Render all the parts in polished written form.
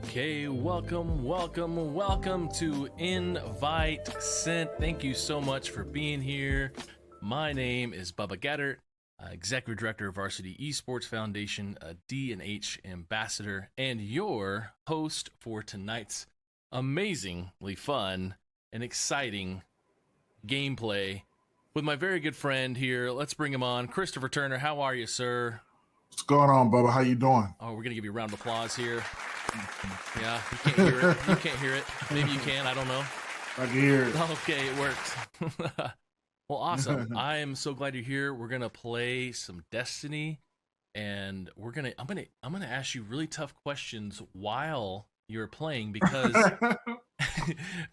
Okay, welcome to Invite Sent. Thank you so much for being here. My name is Bubba Gaddert, Executive Director of Varsity Esports Foundation, a D&H Ambassador, and your host for tonight's amazingly fun and exciting gameplay with my very good friend here. Let's bring him on. Christopher Turner, how are you, sir? What's going on, Bubba? How you doing? Oh, we're gonna give you a round of applause here. Yeah, you can't hear it. You can't hear it. Maybe you can. I don't know. I can hear it. Okay, it worked. Well, awesome. I am so glad you're here. We're gonna play some Destiny, and I'm gonna ask you really tough questions while you're playing because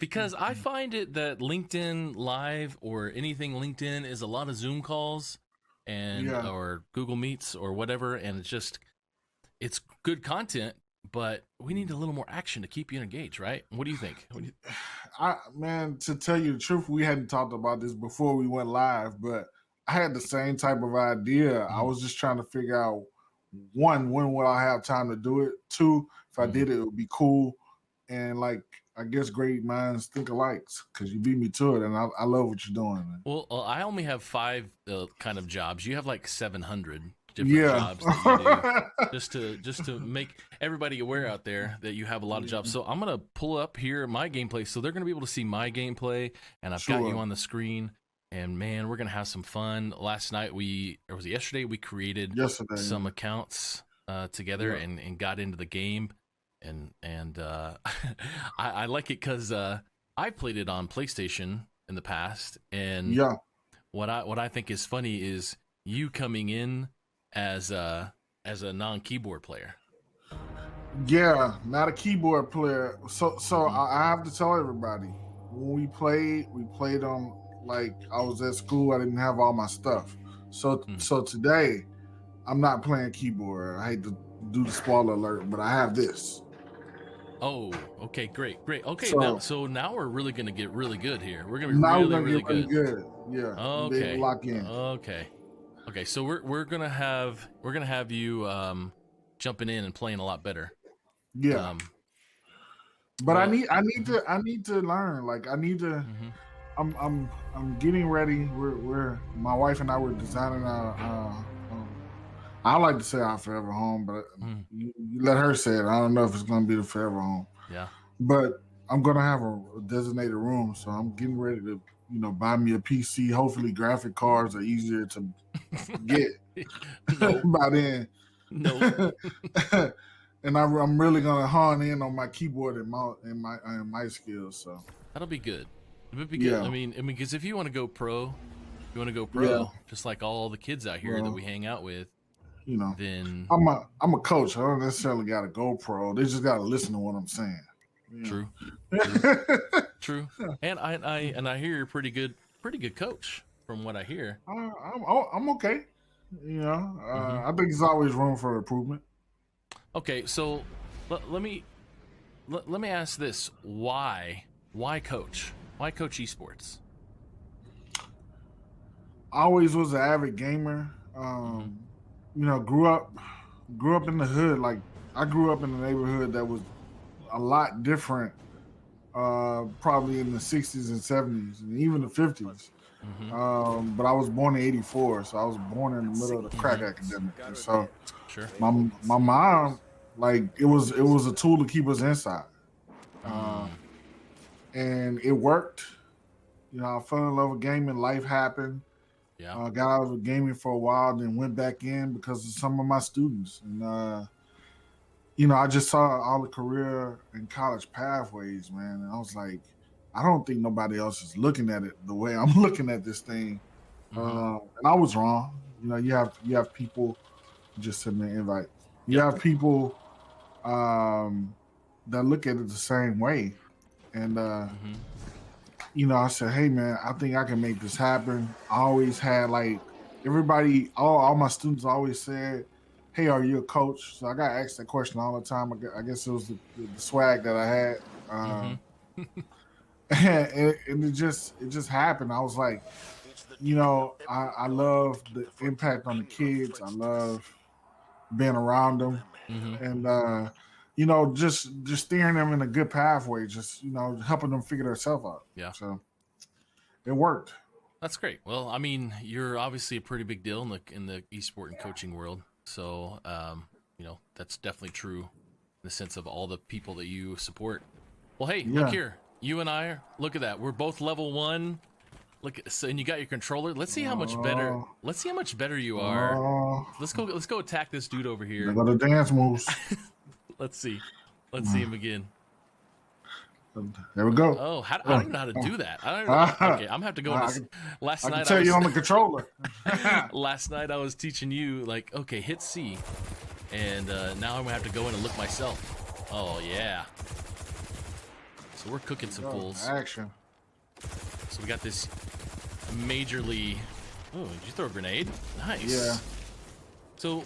because I find it that LinkedIn Live or anything LinkedIn is a lot of Zoom calls and or Google Meets or whatever, and it's good content, but we need a little more action to keep you engaged, right? What do you think? Man, to tell you the truth, we hadn't talked about this before we went live, but I had the same type of idea. I was just trying to figure out, one, when will I have time to do it? Two, if I did it, it would be cool. And like, I guess great minds think alike, because you beat me to it, and I love what you're doing, man. Well, I only have 5 kind of jobs. You have like 700 different jobs that you do, just to make everybody aware out there that you have a lot of jobs. So I'm gonna pull up here my gameplay, so they're gonna be able to see my gameplay, and I've got you on the screen. And man, we're gonna have some fun. Last night yesterday we created some accounts together and got into the game, and I like it because I played it on PlayStation in the past, and what I think is funny is you coming in as a non-keyboard player. Yeah, not a keyboard player. So I have to tell everybody, when we played on, like, I was at school, I didn't have all my stuff. So today I'm not playing keyboard. I hate to do the spoiler alert, but I have this. Oh, okay, great. Okay, now we're really gonna get really good here. We're gonna be really good. Yeah. Okay. Lock in. Okay. So we're gonna have you jumping in and playing a lot better. Yeah. But I need to learn. Like, I need to. I'm getting ready. We're my wife and I were designing I like to say our forever home, but you let her say it. I don't know if it's going to be the forever home. Yeah. But I'm going to have a designated room, so I'm getting ready to, buy me a PC. Hopefully, graphic cards are easier to get by then. No. And I'm really going to hone in on my keyboard and my skills. So that'll be good. It'll be good. Yeah. I mean, because if you want to go pro, just like all the kids out here that we hang out with. Then I'm a coach. I don't necessarily got to go pro. They just got to listen to what I'm saying. True. And I hear you're pretty good coach from what I hear. I'm okay. I think there's always room for improvement. Okay, so let me ask this: why coach? Why coach esports? I always was an avid gamer. Grew up in the hood. Like, I grew up in a neighborhood that was a lot different, probably in the 60s and 70s and even the 50s. But I was born in '84, so I was born in the middle of the crack epidemic. And so my mom, like, it was a tool to keep us inside. And it worked. I fell in love with gaming. Life happened. Yeah. Got out of gaming for a while, then went back in because of some of my students. And, I just saw all the career and college pathways, man. And I was like, I don't think nobody else is looking at it the way I'm looking at this thing. And I was wrong. You have people, just send me an invite. You have people that look at it the same way. And, I said, hey, man, I think I can make this happen. I always had, like, everybody, all my students always said, hey, are you a coach? So I got asked that question all the time. I guess it was the swag that I had. And it just happened. I was like, I love the impact on the kids. I love being around them. And, just steering them in a good pathway, just helping them figure themselves out. Yeah. So it worked. That's great. Well, I mean, you're obviously a pretty big deal in the esport and coaching world. So, that's definitely true in the sense of all the people that you support. Well, hey, look here. You and I, look at that. We're both level 1. Look, and you got your controller. Let's see how much better. Let's see how much better you are. Let's go attack this dude over here. I got the dance moves. Let's see. Let's see him again. There we go. Oh, I don't even know how to do that. I don't even know. Okay, I'm gonna have to go into last night. I can tell you on the controller. Last night I was teaching you okay, hit C, and now I'm gonna have to go in and look myself. Oh yeah. So we're cooking some fools. Action. So we got this majorly. Oh, did you throw a grenade? Nice. Yeah. So,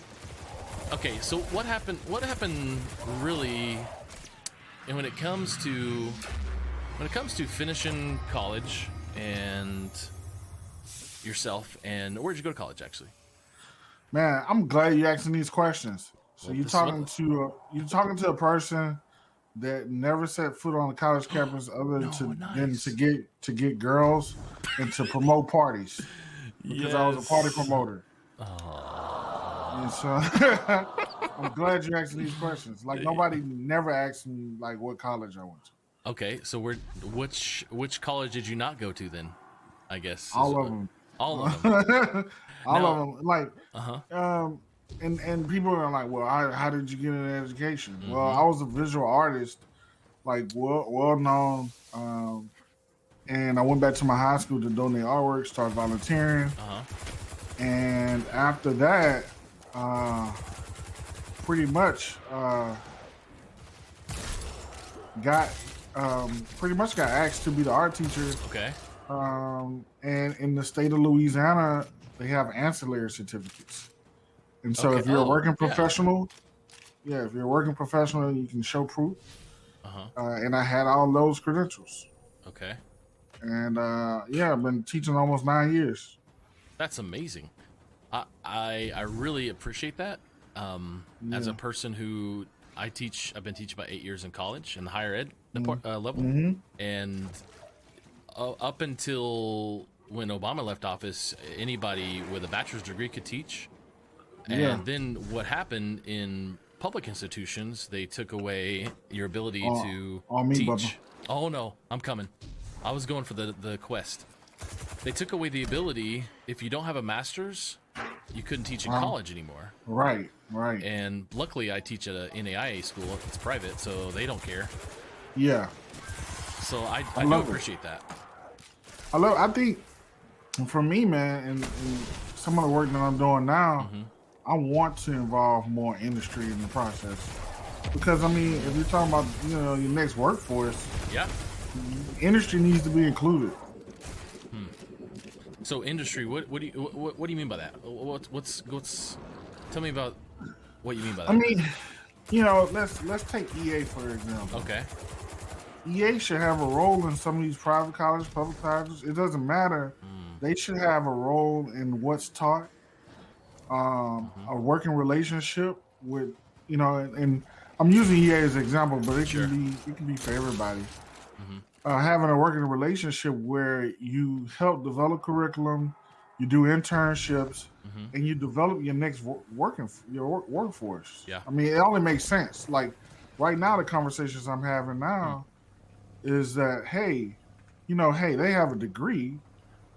okay. So what happened? What happened really? And when it comes to finishing college and yourself, and where'd you go to college actually? Man, I'm glad you're asking these questions. So you're talking to a person that never set foot on the college campus than to get girls and to promote parties because I was a party promoter. And so I'm glad you're asking these questions. Nobody never asked me what college I went to. Okay, so which college did you not go to then? I guess all of them. All of them. All of them. And people are like, well, how did you get an education? Mm-hmm. Well, I was a visual artist, well known. And I went back to my high school to donate artwork, start volunteering. And after that, pretty much got asked to be the art teacher. Okay. And in the state of Louisiana, they have ancillary certificates. And so if you're a working professional, if you're a working professional, you can show proof. And I had all those credentials. Okay. And I've been teaching almost 9 years. That's amazing. I really appreciate that. As a person who I've been teaching about 8 years in college in the higher ed level, and up until when Obama left office, anybody with a bachelor's degree could teach. And then what happened in public institutions, they took away your ability to teach. Bubba. Oh no, I'm coming. I was going for the quest. They took away the ability, if you don't have a master's, you couldn't teach in college anymore. Right. And luckily I teach at an NAIA school. It's private, so they don't care. Yeah. So I do appreciate that. I think for me, man, and some of the work that I'm doing now, I want to involve more industry in the process. Because, I mean, if you're talking about, your next workforce, industry needs to be included. So industry, what do you mean by that? What's tell me about what you mean by that. I mean, let's take EA for example. Okay. EA should have a role in some of these private colleges, public colleges. It doesn't matter. They should have a role in what's taught. A working relationship with, and I'm using EA as an example, but it can be for everybody. Having a working relationship where you help develop curriculum, you do internships, and you develop your next workforce. Yeah. I mean, it only makes sense. Like right now, the conversations I'm having now is that, hey, they have a degree,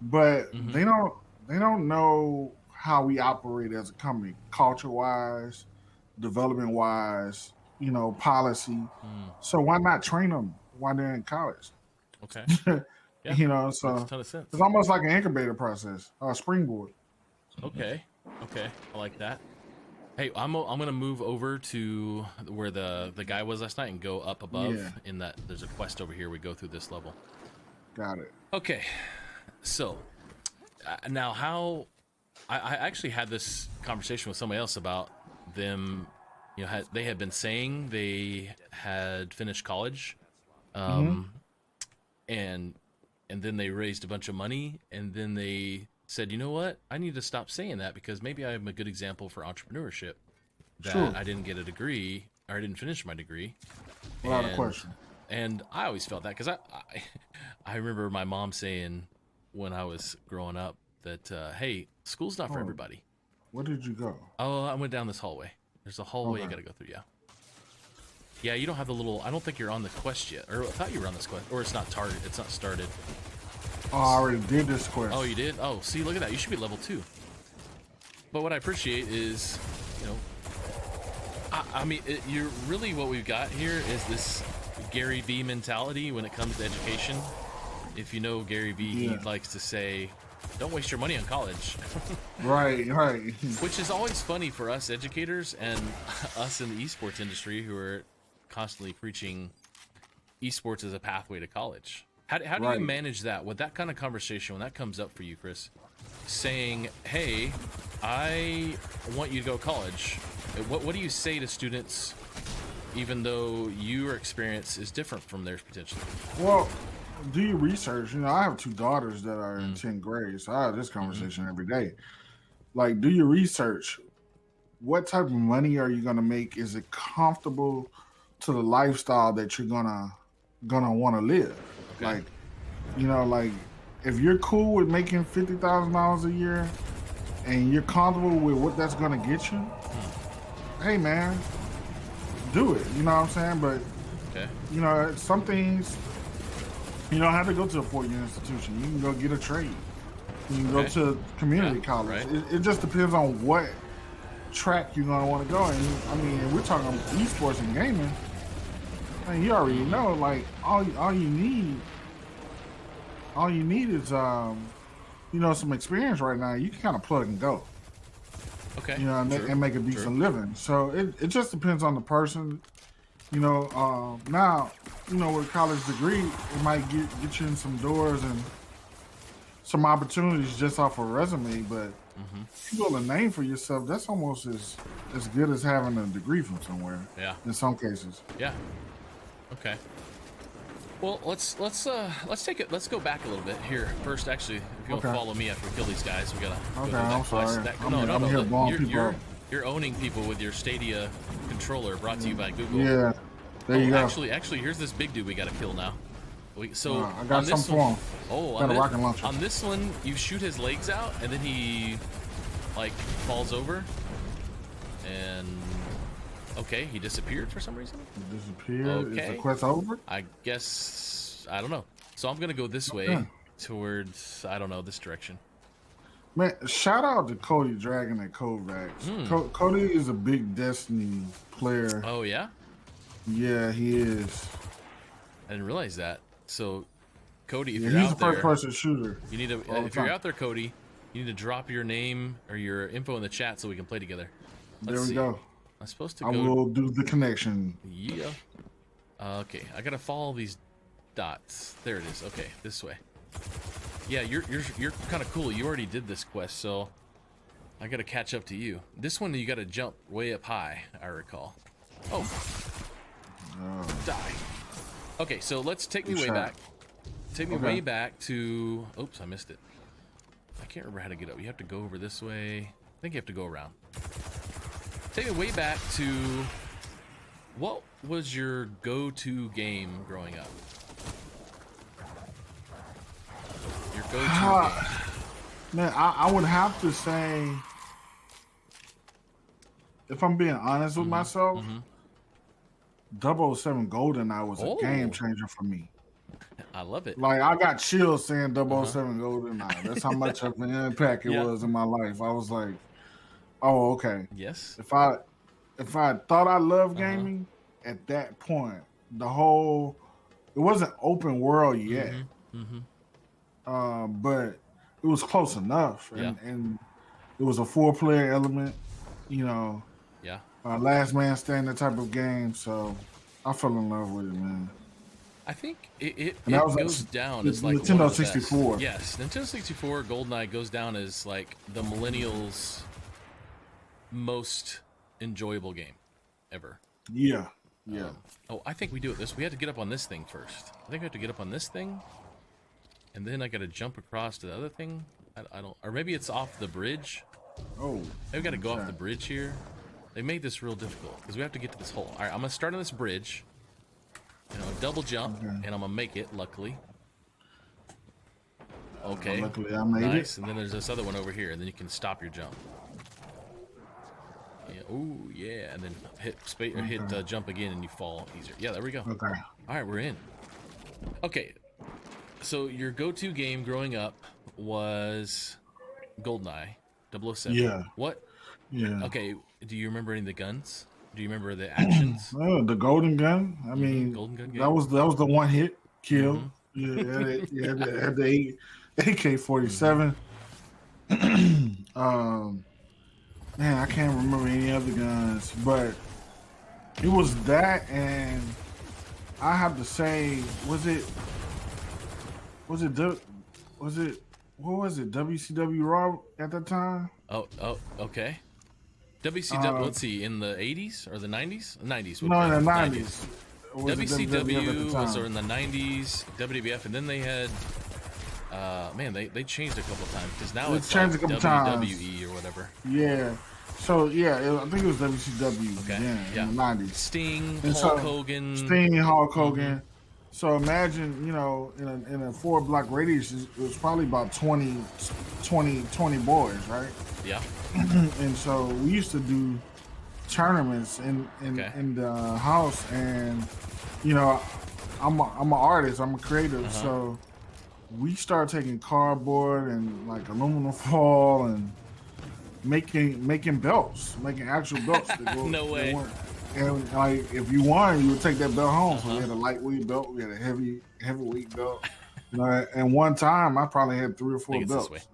but they don't know how we operate as a company, culture-wise, development-wise, policy. So why not train them while they're in college? Okay. Yeah. So makes a ton of sense. It's almost like an incubator process, a springboard. Okay. I like that. Hey, I'm gonna move over to where the guy was last night and go up above. In that, there's a quest over here. We go through this level. Got it. Okay. So now, how I actually had this conversation with somebody else about them. They had been saying they had finished college, and then they raised a bunch of money, and then they said, you know what, I need to stop saying that because maybe I'm a good example for entrepreneurship, that I didn't get a degree or I didn't finish my degree. Without a question. And I always felt that because I remember my mom saying when I was growing up that, hey, school's not for everybody. Where did you go? Oh, I went down this hallway. There's a hallway you got to go through, yeah. Yeah, you don't have the little, I don't think you're on the quest yet. Or I thought you were on this quest. Or it's not target, it's not started. Oh, I already did this quest. Oh, you did? Oh, see, look at that. You should be level 2. But what I appreciate is, you know, I mean, you're really what we've got here is this Gary V mentality when it comes to education. If you know Gary V, he likes to say, don't waste your money on college. Right. Which is always funny for us educators and us in the esports industry who are constantly preaching esports as a pathway to college. How do you manage that with that kind of conversation when that comes up for you, Chris? Saying, hey, I want you to go to college. What do you say to students, even though your experience is different from theirs potentially? Well, do your research. You know, I have 2 daughters that are in 10th grade, so I have this conversation every day. Like, do your research. What type of money are you gonna make? Is it comfortable to the lifestyle that you're gonna want to live? Okay. Like, you know, like if you're cool with making $50,000 a year and you're comfortable with what that's gonna get you, hey man, do it. You know what I'm saying? But you know, some things you don't have to go to a 4-year institution. You can go get a trade. You can go to community college. Right. It just depends on what track you're gonna want to go. And I mean, we're talking about esports and gaming. I mean, you already know, like all you need is you know, some experience right now. You can kind of plug and go. Okay. You know, and make a decent living. So it just depends on the person. You know, now, you know, with a college degree, it might get you in some doors and some opportunities just off a resume, but if you build a name for yourself, that's almost as good as having a degree from somewhere. Yeah. In some cases. Yeah. Okay. Well, let's take it. Let's go back a little bit here first. Actually, if you want to follow me after we kill these guys, we gotta. Okay, I'm sorry. You're owning people with your Stadia controller, brought to you by Google. Yeah. There you go. Actually, here's this big dude we gotta kill now. I got some for him. Oh, on this one, you shoot his legs out, and then he like falls over, and okay, he disappeared for some reason. He disappeared. Okay. Is the quest over? I guess I don't know. So I'm gonna go this way towards this direction. Man, shout out to Cody Dragon at Kovacs. Cody is a big Destiny player. Oh yeah? Yeah, he is. I didn't realize that. So, Cody, if you're out there, he's a first-person shooter. You need to. If you're out there, Cody, you need to drop your name or your info in the chat so we can play together. There we go. I'm supposed to. I will do the connection. Yeah. Okay, I gotta follow these dots. There it is. Okay, this way. Yeah, you're kind of cool. You already did this quest, so I gotta catch up to you. This one you gotta jump way up high, I recall. Oh. Die. Okay, so let's take me way back. Take me way back to. Oops, I missed it. I can't remember how to get up. You have to go over this way. I think you have to go around. Take me way back to. What was your go-to game growing up? Your go-to game. Man, I would have to say, if I'm being honest with myself, 007 GoldenEye was a game changer for me. I love it. Like, I got chills saying 007 GoldenEye. That's how much of an impact it was in my life. I was like, oh, okay. Yes. If I thought I loved gaming at that point, it wasn't open world yet. But it was close enough. And it was a 4-player element, you know. Yeah. Last man standing type of game, so I fell in love with it, man. I think it goes down as like Nintendo 64. Yes, Nintendo 64 GoldenEye goes down as like the millennials' most enjoyable game ever. Yeah. I think we do it this. We have to get up on this thing first. I think we have to get up on this thing, and then I got to jump across to the other thing. I don't, or maybe it's off the bridge. Oh, maybe we got to go off the bridge here. They made this real difficult because we have to get to this hole. All right, I'm gonna start on this bridge. You know, double jump, and I'm gonna make it. Luckily. Okay. Luckily, I made nice. it. And then there's this other one over here, and then you can stop your jump. Yeah. Ooh, yeah. And then hit space or hit jump again, and you fall easier. Yeah, there we go. Okay. All right, we're in. Okay. So your go-to game growing up was GoldenEye 007. Yeah. What? Yeah. Okay. Do you remember any of the guns? Do you remember the actions? The golden gun. I mean, golden gun game? that was the one hit kill. Yeah, had the AK-47. Man, I can't remember any other guns, but it was that, and I have to say, what was it WCW Raw at that time? Oh, okay. WCW, let's see, in the 80s or the 90s? 90s. No, in the 90s. WCW was in the 90s, WWF, and then they had, man, they changed a couple times because now it's like WWE or whatever. Yeah. So, yeah, I think it was WCW in the 90s. Sting, Hulk Hogan. Hulk Hogan. So imagine, you know, in a 4-block radius, it was probably about 20 boys, right? Yeah. And so we used to do tournaments in the house, and you know, I'm an artist, I'm a creative, so we started taking cardboard and like aluminum foil and making belts, making actual belts. No way. And like, if you won, you would take that belt home. So we had a lightweight belt, we had a heavyweight belt. You know, and one time I probably had 3 or 4 belts.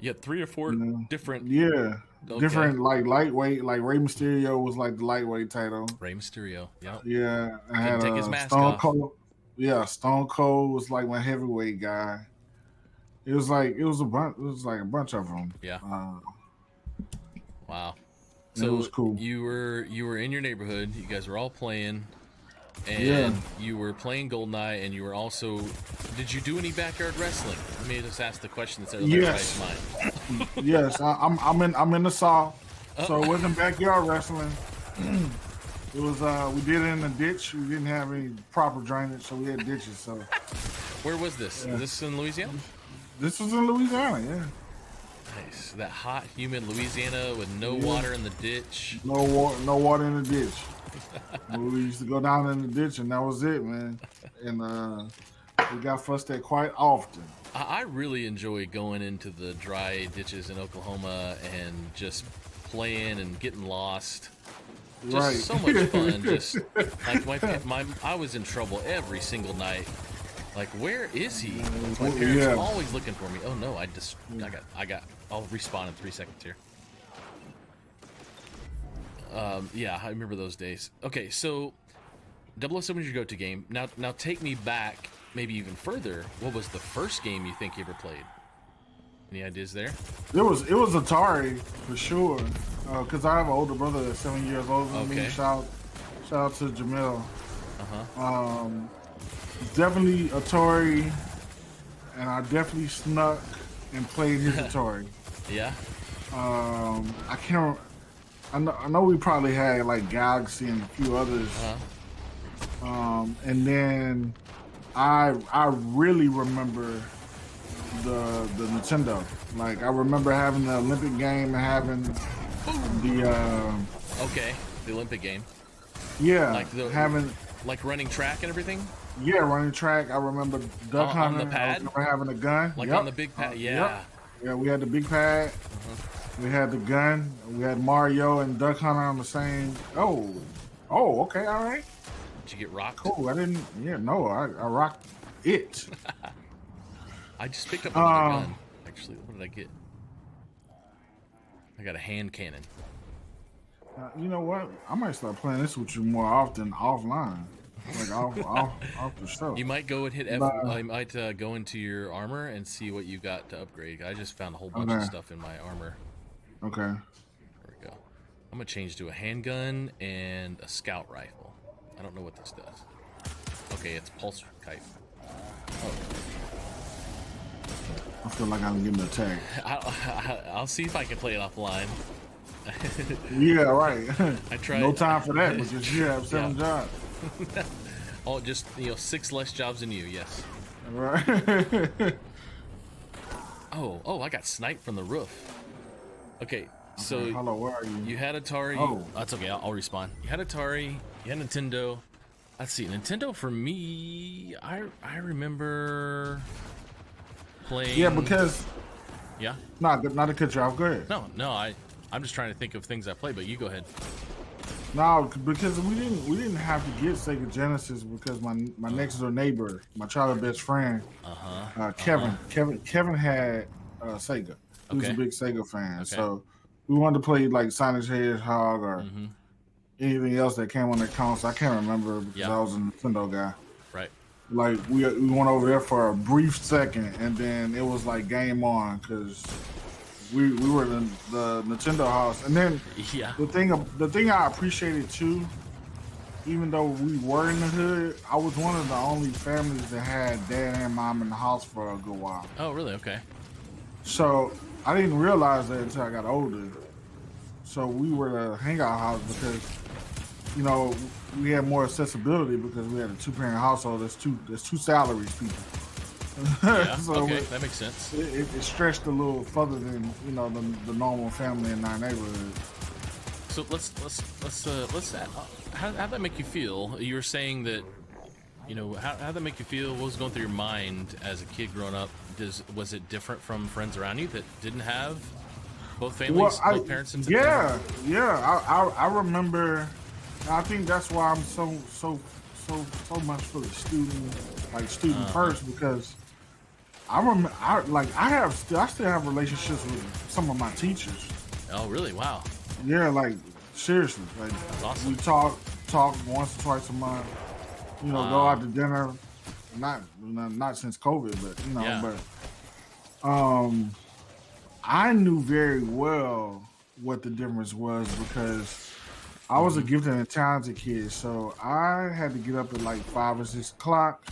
You had 3 or 4 different. Yeah, different like lightweight. Like Rey Mysterio was like the lightweight title. Rey Mysterio, yeah. I had take his mask Stone off. Cold. Yeah, Stone Cold was like my heavyweight guy. It was like a bunch of them. Yeah. Wow. So it was cool. You were in your neighborhood. You guys were all playing, and you were playing GoldenEye, and you were also. Did you do any backyard wrestling? Let me just ask the question that's in everybody's mind. Yes, I'm in the South, so it wasn't backyard wrestling. It was we did it in a ditch. We didn't have any proper drainage, so we had ditches. So where was this? Was this in Louisiana? This was in Louisiana, yeah. Nice. That hot, humid Louisiana with no water in the ditch. No water in the ditch. We used to go down in the ditch, and that was it, man. And we got fussed at quite often. I really enjoy going into the dry ditches in Oklahoma and just playing and getting lost. Just so much fun. Just like I was in trouble every single night. Like, where is he? My parents are always looking for me. Oh no, I'll respawn in 3 seconds here. Yeah, I remember those days. Okay, so 007 was your go-to game. Now take me back, maybe even further. What was the first game you think you ever played? Any ideas there? It was Atari for sure. Because I have an older brother that's 7 years older than me. Shout out to Jamil. Definitely Atari, and I definitely snuck and played his Atari. Yeah. I can't. I know we probably had like Galaxy and a few others. And then I really remember the Nintendo. Like I remember having the Olympic game and having the the Olympic game. Yeah, like running track and everything. Yeah, running track. I remember duck hunting. On the pad? I remember having a gun. Like on the big pad, yeah. Yeah, we had the big pad. We had the gun. We had Mario and Duck Hunter on the same. Oh, okay, all right. Did you get rocked? Cool. I didn't. Yeah, no, I rocked it. I just picked up another gun. Actually, what did I get? I got a hand cannon. You know what? I might start playing this with you more often offline. Like off the show. You might go and hit F. I might go into your armor and see what you got to upgrade. I just found a whole bunch of stuff in my armor. Okay. There we go. I'm gonna change to a handgun and a scout rifle. I don't know what this does. Okay, it's pulse kite. Oh. I feel like I'm getting attacked. I'll see if I can play it offline. Yeah, right. I tried. No time for that because you have 7 jobs. Oh, just 6 less jobs than you. Yes. Right. Oh, I got sniped from the roof. Okay, so hello, where are you? You had Atari. Oh, that's okay. I'll respawn. You had Atari. You had Nintendo. Let's see. Nintendo for me, I remember playing. Yeah, because. Yeah. Not to cut you off. Go ahead. No. I'm just trying to think of things I played, but you go ahead. No, because we didn't have to get Sega Genesis because my next door neighbor, my childhood best friend, Kevin had Sega. He was a big Sega fan, so we wanted to play like Sonic the Hedgehog or anything else that came on that console. I can't remember because I was a Nintendo guy. Right. Like we went over there for a brief second, and then it was like game on because we were the Nintendo house. And then the thing I appreciated too, even though we were in the hood, I was one of the only families that had dad and mom in the house for a good while. Oh, really? Okay. So I didn't realize that until I got older. So we were the hangout house because, we had more accessibility because we had a 2-parent household. There's two salaries people. Yeah. So okay, that makes sense. It stretched a little further than the normal family in our neighborhood. So let's how'd that make you feel? You were saying that, how'd that make you feel? What was going through your mind as a kid growing up? Was it different from friends around you that didn't have both families, both parents? And yeah. I remember. I think that's why I'm so much for the student first, because I remember I still have relationships with some of my teachers. Oh, really? Wow. Yeah, like seriously, like that's awesome. We talk once or twice a month. Go out to dinner. Not since COVID, but I knew very well what the difference was because I was a gifted and talented kid, so I had to get up at like 5 or 6 o'clock,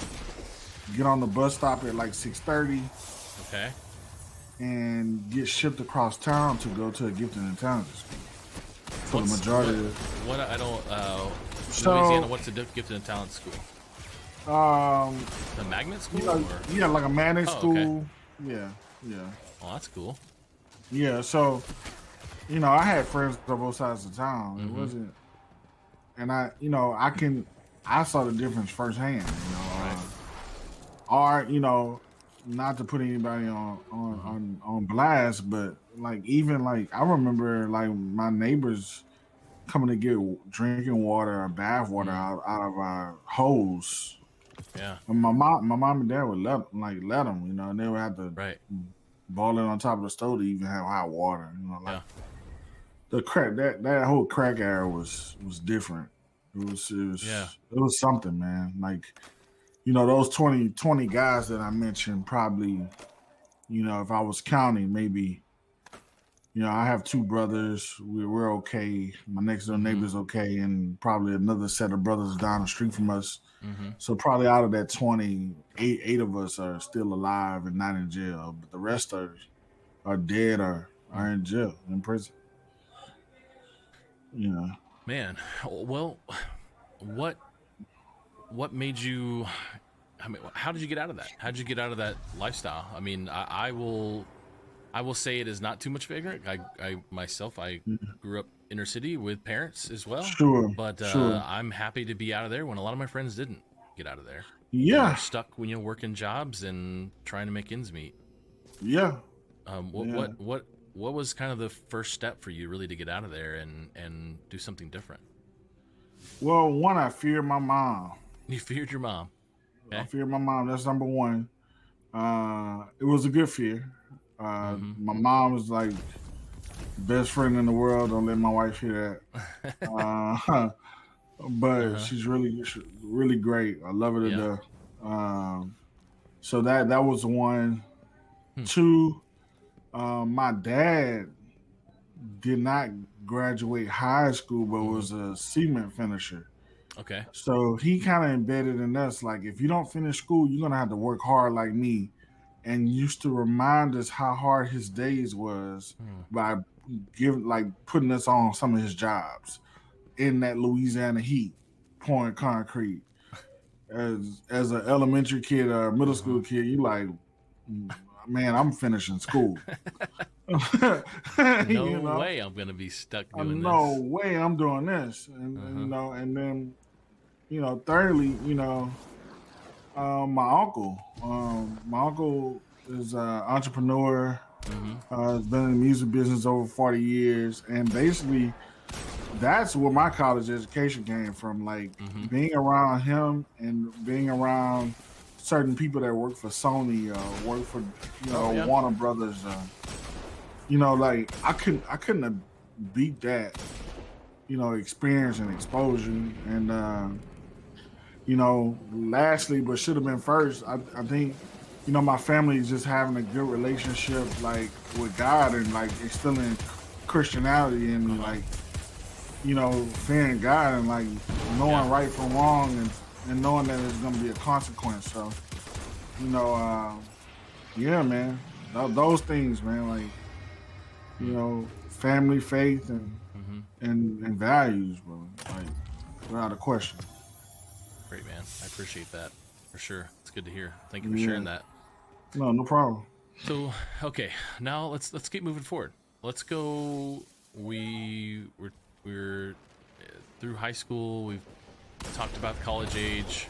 get on the bus stop at like 6:30, okay, and get shipped across town to go to a gifted and talented school. For the majority of Louisiana, what's the gifted and talented school? The magnet school? Yeah, like a magnet school. Okay. Yeah. Oh, that's cool. Yeah, so I had friends on both sides of town. It wasn't, and I saw the difference firsthand. Not to put anybody on blast, but I remember my neighbors coming to get drinking water or bath water out of our hose. Yeah. And my mom and dad would let them, and they would have to boil it on top of the stove to even have hot water. The crack that whole crack era was different. It was something, man. Those 20 guys that I mentioned, probably, if I was counting, maybe, I have 2 brothers. We're okay. My next door neighbor's okay, and probably another set of brothers down the street from us. So probably out of that 20, eight of us are still alive and not in jail, but the rest are dead or are in jail, in prison. Man, well, what made you? I mean, how did you get out of that? How did you get out of that lifestyle? I mean, I will say it is not too much of ignorant. I myself grew up inner city with parents as well. Sure, but I'm happy to be out of there when a lot of my friends didn't get out of there. Yeah, they're stuck when working jobs and trying to make ends meet. Yeah. What was kind of the first step for you really to get out of there and do something different? Well, one, I feared my mom. You feared your mom. Okay. I feared my mom. That's number one. It was a good fear. My mom was like best friend in the world. Don't let my wife hear that. But she's really great. I love her to death. So that was one. 2, my dad did not graduate high school, but was a cement finisher. Okay. So he kind of embedded in us, like, if you don't finish school, you're going to have to work hard like me. And used to remind us how hard his days was by putting us on some of his jobs in that Louisiana heat, pouring concrete. As an elementary kid or middle school kid, you like, man, I'm finishing school. No way I'm gonna be stuck doing this. No way I'm doing this. And and then, thirdly, my uncle. My uncle is an entrepreneur. Has been in the music business over 40 years, and basically that's where my college education came from. Like being around him and being around certain people that work for Sony or work for Warner Brothers. Like I couldn't have beat that. Experience and exposure. And lastly, but should have been first, I think. My family is just having a good relationship, like with God, and like instilling Christianity in me, like fearing God and like knowing right from wrong, and knowing that there's gonna be a consequence. So, yeah, man, those things, man, like family, faith, and values, bro, like without a question. Great, man. I appreciate that for sure. It's good to hear. Thank you for sharing that. No problem. So, okay, now let's keep moving forward. Let's go. We're through high school. We've talked about college age.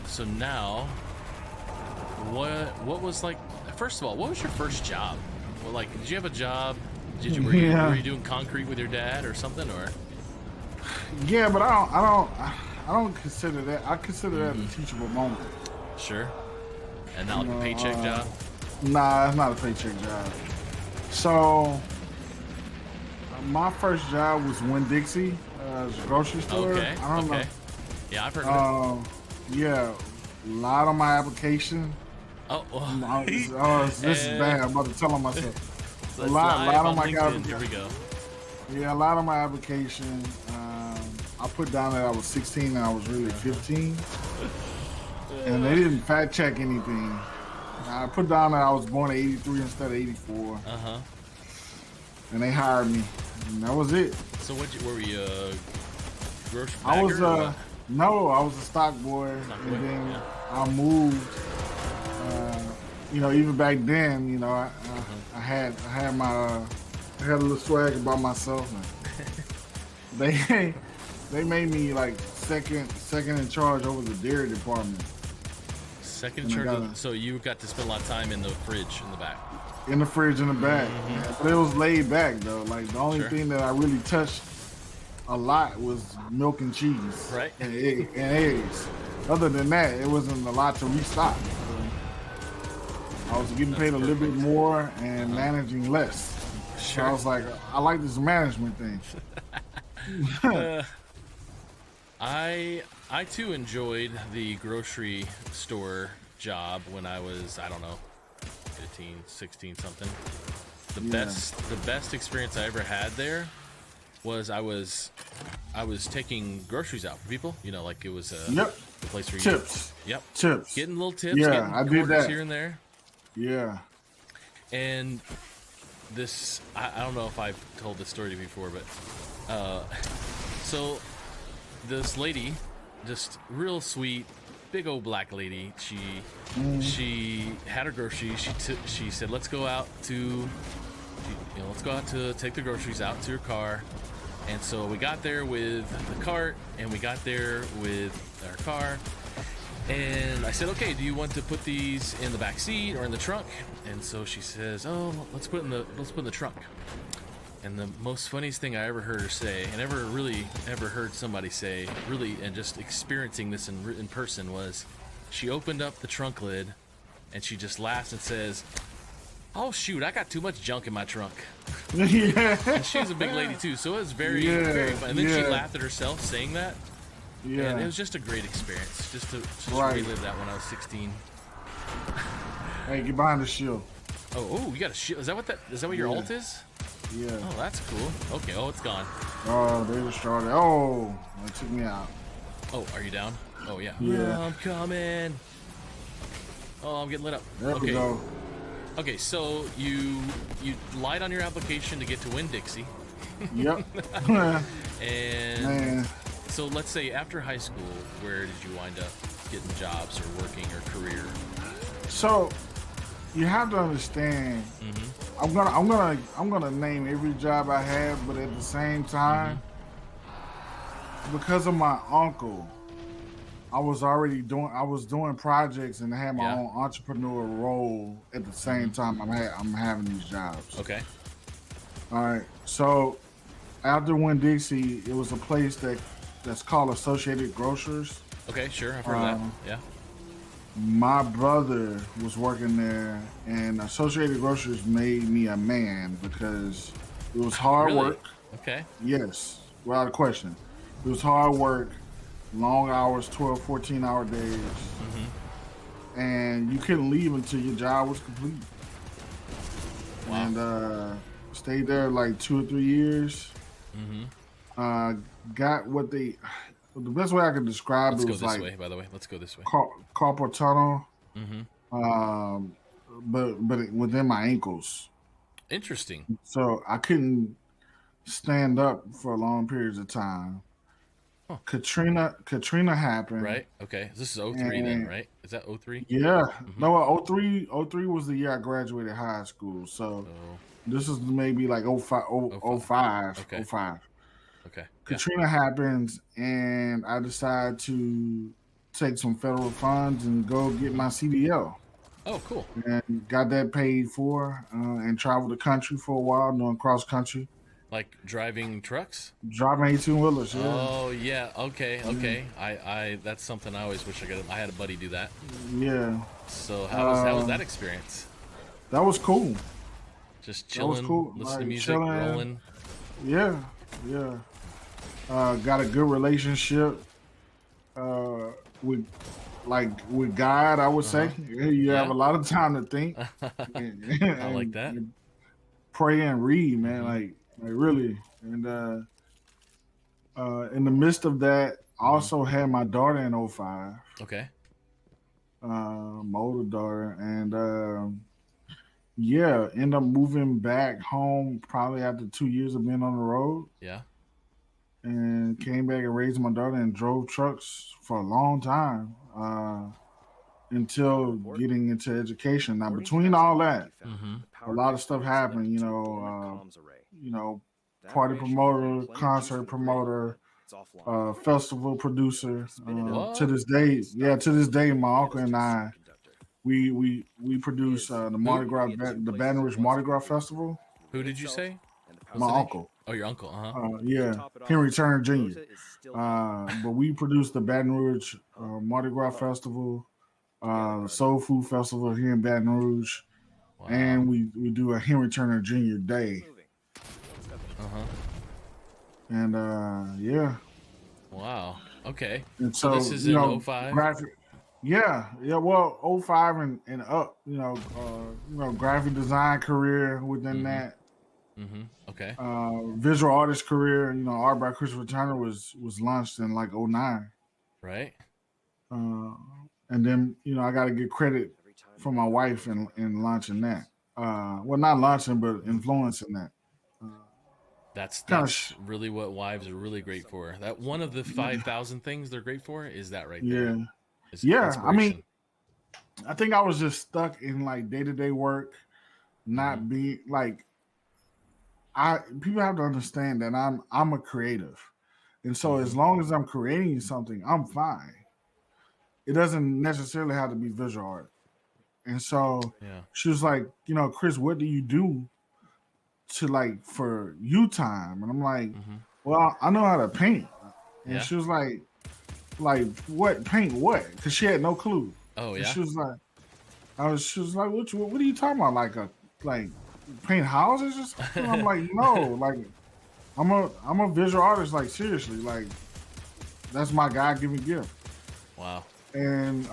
So now, what was like? First of all, what was your first job? Well, like, did you have a job? Were you doing concrete with your dad or something, or? Yeah, but I don't consider that. I consider that a teachable moment. Sure. And not like a paycheck job? Nah, it's not a paycheck job. So, my first job was Winn-Dixie, a grocery store. Okay. I don't know. Yeah, I've heard of it. Yeah, lied on my application. This is bad. I'm about to tell on myself. Lied on my application. Here we go. Yeah, I lied on my application. I put down that I was 16 and I was really 15. And they didn't fact check anything. I put down that I was born in 83 instead of 84. And they hired me. And that was it. So were you a grocery bagger? I was a stock boy. Then I moved. Even back then, I had a little swag about myself. And they made me like second in charge over the dairy department. Second in charge. So you got to spend a lot of time in the fridge in the back. In the fridge in the back. But it was laid back though. Like the only thing that I really touched a lot was milk and cheese. Right. And eggs. Other than that, it wasn't a lot to restock. I was getting paid a little bit more and managing less. So I was like, I like this management thing. I too enjoyed the grocery store job when I was, I don't know, 15, 16 something. The best experience I ever had there was I was taking groceries out for people, like it was the place where tips. Tips. Getting little tips, getting I did that here and there. Yeah. And this, I don't know if I've told this story to you before, but so this lady, just real sweet, big old black lady. She had her groceries. She said, let's go out to take the groceries out to her car. And so we got there with the cart, and we got there with our car. And I said, okay, do you want to put these in the back seat or in the trunk? And so she says, oh, let's put in the trunk. And the most funniest thing I ever heard her say, and ever heard somebody say, really, and just experiencing this in person, was she opened up the trunk lid and she just laughs and says, oh shoot, I got too much junk in my trunk. Yeah. And she's a big lady too, so it was very fun. And then she laughed at herself saying that. Yeah. And it was just a great experience, just to relive that when I was 16. Hey, get behind the shield. Oh, you got a shield. Is that what your alt is? Yeah. Oh, that's cool. Okay. Oh, it's gone. Oh, they just started. Oh, it took me out. Oh, are you down? Oh, yeah. Yeah. Oh, I'm coming. Oh, I'm getting lit up. There we go. Okay, so you lied on your application to get to Winn-Dixie. Yep. And Man. so let's say after high school, where did you wind up getting jobs or working or career? So you have to understand. I'm gonna name every job I had, but at the same time, because of my uncle, I was doing projects and I had my own entrepreneurial role at the same time I'm having these jobs. Okay. All right. So after Winn-Dixie, it was a place that's called Associated Grocers. Okay, sure. I've heard of that. Yeah. My brother was working there, and Associated Grocers made me a man because it was hard work. Okay. Yes, without a question. It was hard work, long hours, 12, 14-hour days. And you couldn't leave until your job was complete. Wow. And stayed there like 2 or 3 years. Got what the best way I could describe it was like... Let's go this way, by the way. Let's go this way. Carpal tunnel. But within my ankles. Interesting. So I couldn't stand up for long periods of time. Huh. Katrina happened. Right. Okay. This is 03 then, right? Is that 03? Yeah. No, 03 was the year I graduated high school. So this is maybe like 05. Okay. 05. Okay. Katrina happens, and I decide to take some federal funds and go get my CDL. Oh, cool. And got that paid for, and traveled the country for a while, doing cross country. Like driving trucks? Driving 18-wheelers, yeah. Oh, yeah. Okay. I that's something I always wish I had a buddy do that. Yeah. So how was that experience? That was cool. Just chilling, listening to music, rolling. Yeah. Got a good relationship with God, I would say. You have a lot of time to think. I like that. And pray and read, man. Like really. And in the midst of that, I also had my daughter in 05. Okay. My older daughter. And end up moving back home probably after 2 years of being on the road. Yeah. And came back and raised my daughter and drove trucks for a long time until getting into education. Now, between all that, a lot of stuff happened. Party promoter, concert promoter, festival producer. To this day, my uncle and I, we produce the Mardi Gras, the Baton Rouge Mardi Gras Festival. Who did you say? My uncle. Oh, your uncle, Henry Turner Jr. But we produced the Baton Rouge Mardi Gras Festival, the Soul Food Festival here in Baton Rouge, and we do a Henry Turner Jr. Day. And Wow. Okay. And so this is in 05? Well, 05 and up, graphic design career within that. Okay. Visual artist career, Art by Christopher Turner was launched in like 09. Right. And then, I got to get credit for my wife in launching that. Well, not launching, but influencing that. That's really what wives are really great for. That one of the 5,000 things they're great for is that right there. I mean, I think I was just stuck in like day-to-day work, not being like, people have to understand that I'm a creative. And so as long as I'm creating something, I'm fine. It doesn't necessarily have to be visual art. And so she was like, Chris, what do you do for you time? And I'm like, well, I know how to paint. And she was like, what? Paint what? Because she had no clue. Oh, yeah? And she was like, what are you talking about? Like paint houses or something? I'm like, no, like I'm a visual artist, like seriously, like that's my God-given gift. Wow. And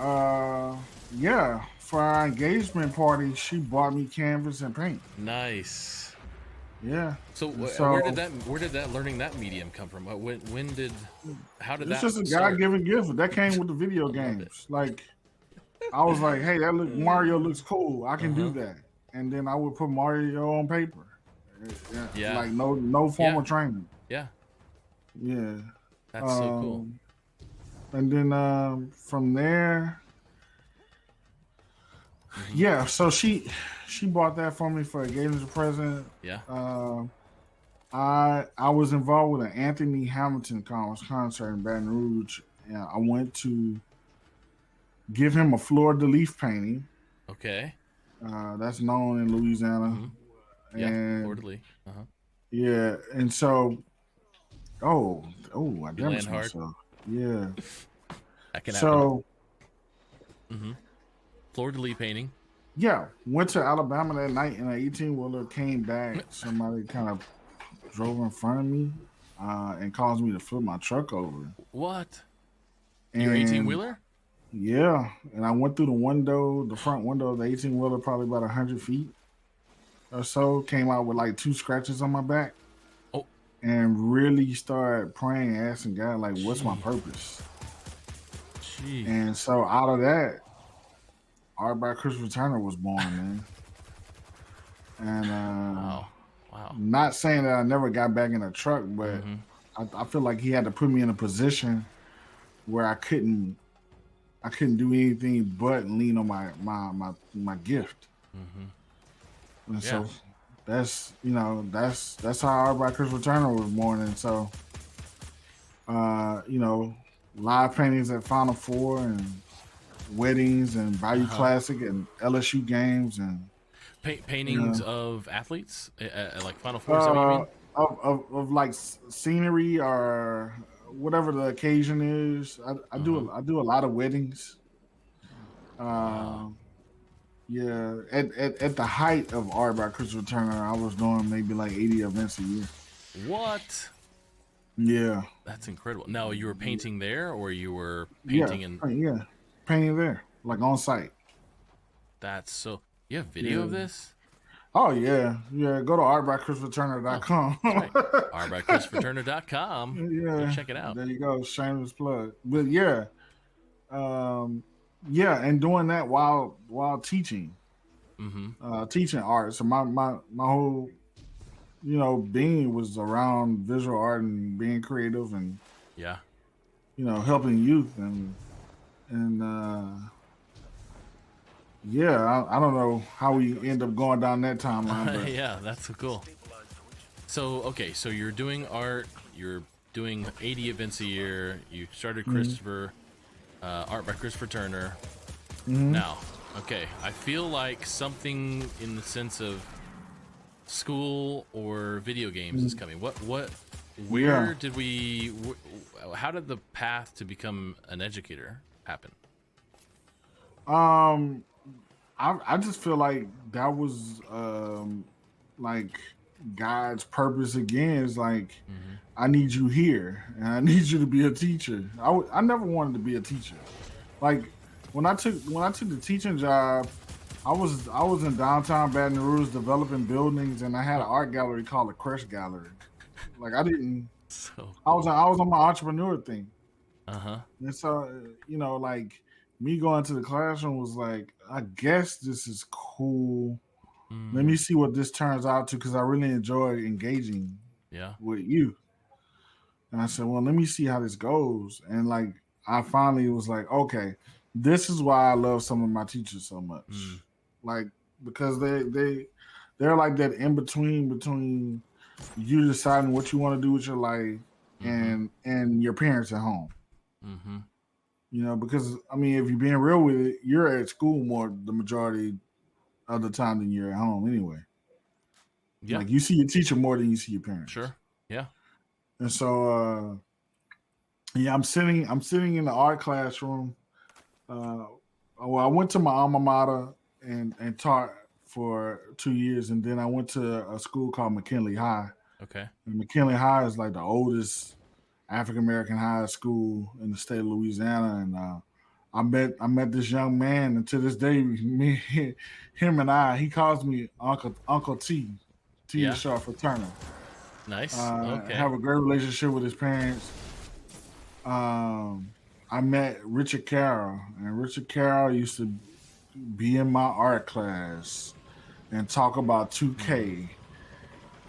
for our engagement party, she bought me canvas and paint. Nice. Yeah. So where did that learning that medium come from? How did it's that just a start? God-given gift that came with the video games. Like I was like, hey, Mario looks cool. I can do that. and then I would put Mario on paper. Yeah. Like no formal training. Yeah. Yeah. That's so cool. And then from there, yeah. So she bought that for me for a engagement present. Yeah. I was involved with an Anthony Hamilton concert in Baton Rouge, and I went to give him a fleur de lis painting. Okay. That's known in Louisiana. Yeah, and fleur de lis. Yeah, and so, I damaged hard. myself. Yeah, that can so, happen. Fleur de lis painting. Yeah, went to Alabama that night in an 18-wheeler, came back. Somebody kind of drove in front of me and caused me to flip my truck over. What? And, your 18-wheeler? Yeah, and I went through the front window of the 18-wheeler, probably about 100 feet or so. Came out with like 2 scratches on my back. Oh. And really started praying, asking God, like, what's my purpose? Jeez. And so out of that, Art by Christopher Turner was born, man. And wow. Not saying that I never got back in a truck, but I feel like he had to put me in a position where I couldn't do anything but lean on my gift. And so that's how Art by Christopher Turner was born. And so live paintings at Final Four and weddings and Bayou Classic and LSU games and paintings of athletes like Final Four. Is that what you mean? Of like scenery or whatever the occasion is. I do a lot of weddings. Yeah, at the height of Art by Christopher Turner, I was doing maybe like 80 events a year. What? Yeah, that's incredible. Now you were painting there, or you were painting painting there, like on site. That's so. You have video of this? Oh yeah. Go to artbychristopherturner.com. Right. artbychristopherturner.com. Yeah, check it out. There you go. Shameless plug. But and doing that while teaching, teaching art. So my whole being was around visual art and being creative and helping youth and I don't know how we end up going down that timeline. But yeah, that's so cool. So you're doing art. You're doing 80 events a year. You started Christopher Art by Christopher Turner. Now, I feel like something in the sense of school or video games is coming. How did the path to become an educator happen? I just feel like that was like God's purpose again. Is like I need you here and I need you to be a teacher. I never wanted to be a teacher. Like when I took the teaching job, I was in downtown Baton Rouge developing buildings, and I had an art gallery called the Crush Gallery. Like I didn't. So cool. I was on my entrepreneur thing. And so like me going to the classroom was like, I guess this is cool. Let me see what this turns out to, because I really enjoy engaging with you. And I said, well, let me see how this goes. And like I finally was like, okay, this is why I love some of my teachers so much. Like because they're like that in between you deciding what you want to do with your life and your parents at home. Because I mean, if you're being real with it, you're at school more the majority of the time than you're at home anyway. Yeah. Like you see your teacher more than you see your parents. Sure. Yeah. And so I'm sitting in the art classroom. I went to my alma mater and taught for 2 years, and then I went to a school called McKinley High. Okay. And McKinley High is like the oldest African American high school in the state of Louisiana, and I met this young man, and to this day, he calls me Uncle T. T is short for Turner. Nice. Okay. I have a great relationship with his parents. I met Richard Carroll, and Richard Carroll used to be in my art class, and talk about 2K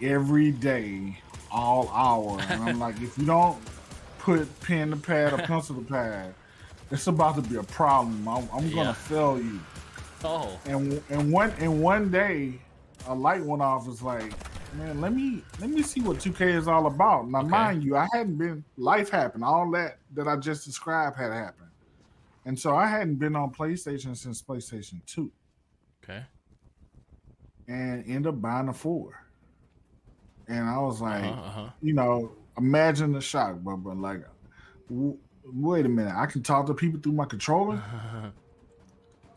every day, all hour. And I'm like, if you don't put pen to pad or pencil to pad, it's about to be a problem. I'm gonna fail you. Oh. And one day, a light went off. It's like, man, let me see what 2K is all about. Now, mind you, I hadn't been. Life happened. All that I just described had happened, and so I hadn't been on PlayStation since PlayStation 2. Okay. And ended up buying a 4. And I was like, you know, imagine the shock, but like, wait a minute, I can talk to people through my controller.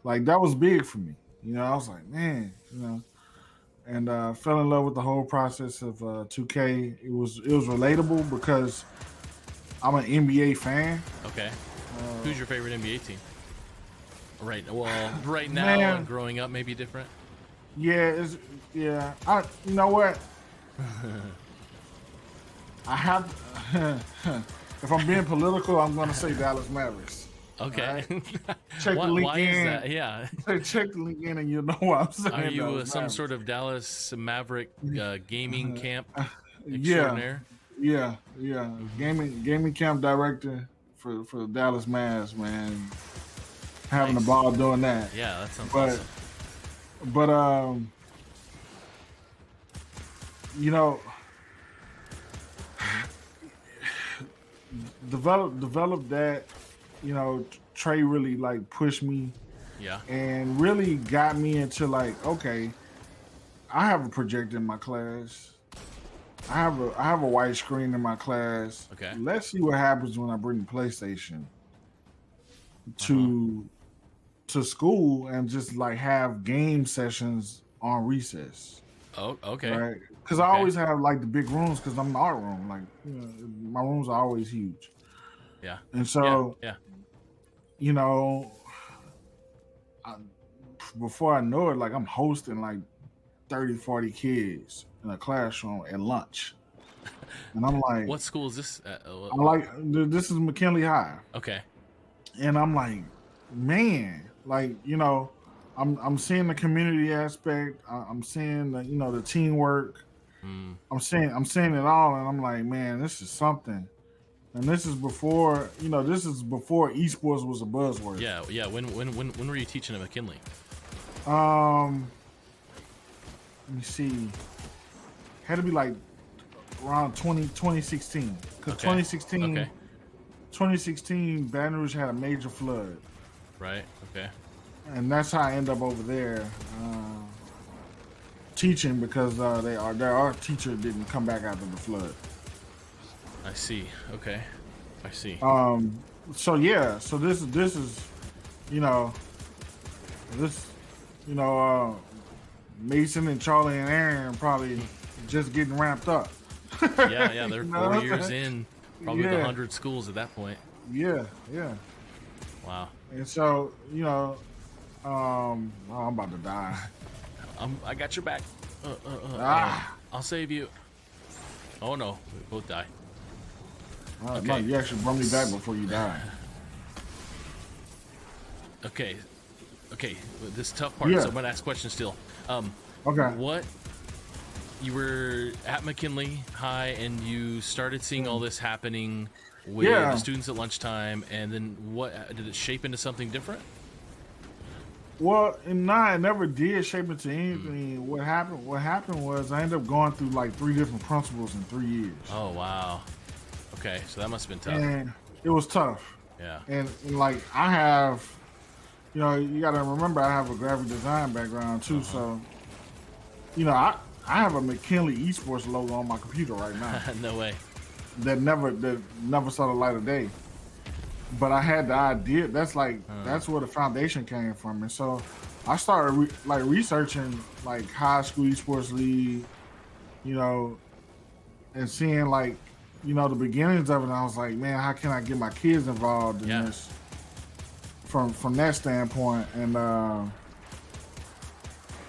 Like that was big for me. You know, I was like, man, you know, and fell in love with the whole process of 2K. It was relatable because I'm an NBA fan. Okay. Who's your favorite NBA team? Right. Well, right now Man, and growing up, maybe different. Yeah, you know what? I have. If I'm being political, I'm going to say Dallas Mavericks. Okay. Right? Check the link why in. Is that? Yeah. Check the link in, and you know what I'm saying. Are you some Mavericks. sort of Dallas Maverick gaming camp Yeah, extraordinaire? yeah. Gaming camp director for the Dallas Mavs, man. Having a ball doing that. Yeah, that sounds awesome. But you know, develop that. You know, Trey really like pushed me. Yeah. And really got me into like, okay, I have a projector in my class. I have a white screen in my class. Okay. Let's see what happens when I bring the PlayStation to school and just like have game sessions on recess. Oh, okay. Right? Because I always have like the big rooms because I'm in the art room. Like, you know, my rooms are always huge. Yeah. And so, you know, before I know it, like I'm hosting like 30, 40 kids in a classroom at lunch. And I'm like, what school is this at? I'm like, this is McKinley High. Okay. And I'm like, man, like, you know, I'm seeing the community aspect. I'm seeing the, you know, the teamwork. I'm seeing it all, and I'm like, man, this is something. And this is before, you know, esports was a buzzword. Yeah. When were you teaching at McKinley? Let me see. Had to be like around 2016. Because 2016, Baton Rouge had a major flood. Right. Okay. And that's how I end up over there teaching because our teacher didn't come back after the flood. I see. Okay. I see. So yeah. So this is, you know, Mason and Charlie and Aaron probably just getting ramped up. Yeah. They're 4 years in, probably the 100 schools at that point. Yeah. Wow. And so, you know, I'm about to die. I got your back. I'll save you. Oh no, we both die. Okay. No, you actually brought me back before you died. Okay. This tough part. So I'm gonna ask questions still. Okay. What? You were at McKinley High and you started seeing all this happening with the students at lunchtime, and then what did it shape into something different? Well, it never did shape into anything. What happened was I ended up going through like 3 different principals in 3 years. Oh wow. Okay, so that must have been tough. And it was tough. Yeah. And like I have, you know, you got to remember I have a graphic design background too. So, you know, I have a McKinley Esports logo on my computer right now. No way. That never saw the light of day. But I had the idea. That's like that's where the foundation came from. And so I started researching like high school esports league, you know, and seeing like, you know, the beginnings of it. And I was like, man, how can I get my kids involved in this from that standpoint? And man,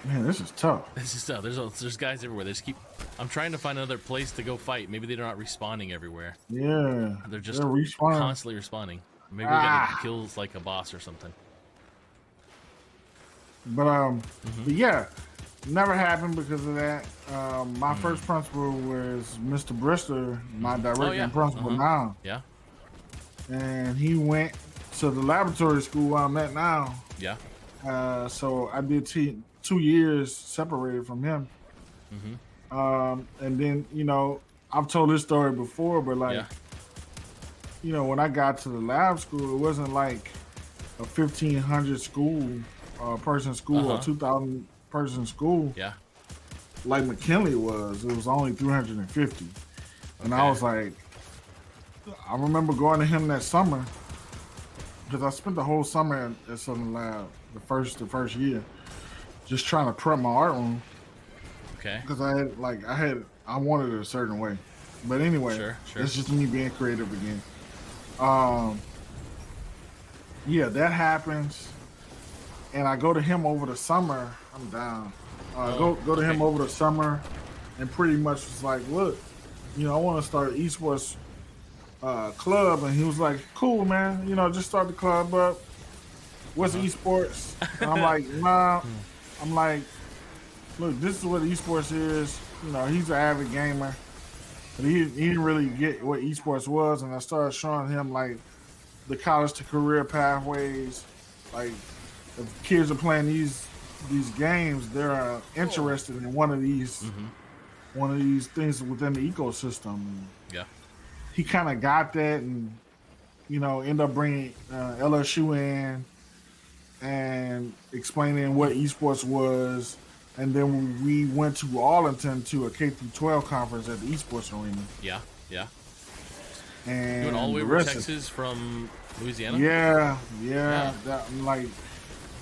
this is tough. This is tough. There's guys everywhere. They just keep. I'm trying to find another place to go fight. Maybe they're not respawning everywhere. Yeah, they're just constantly respawning. Maybe we gotta kill like a boss or something. But yeah, never happened because of that. My first principal was Mr. Brister, my director and principal now. Yeah. And he went to the laboratory school I'm at now. Yeah. So I did 2 years separated from him. And then, you know, I've told this story before, but like, you know, when I got to the lab school, it wasn't like a 1,500 person school or 2,000 person school. Yeah. Like McKinley was. It was only 350. And I was like, I remember going to him that summer because I spent the whole summer at Southern Lab the first year, just trying to prep my art room. Okay. Because I wanted it a certain way. But anyway, sure. It's just me being creative again. Yeah, that happens. And I go to him over the summer. I'm down. Go to him over the summer and pretty much was like, look, you know, I want to start an esports club. And he was like, cool, man. You know, just start the club up. What's esports? And I'm like, nah. I'm like, look, this is what esports is. You know, he's an avid gamer. But he didn't really get what esports was. And I started showing him, like, the college to career pathways. Like, if kids are playing these games, they're interested in one of these things within the ecosystem. Yeah. He kind of got that and, you know, ended up bringing LSU in and explaining what esports was. And then we went to Arlington to a K-12 conference at the esports arena. Yeah, yeah. And you went all the way over Texas from Louisiana? Yeah.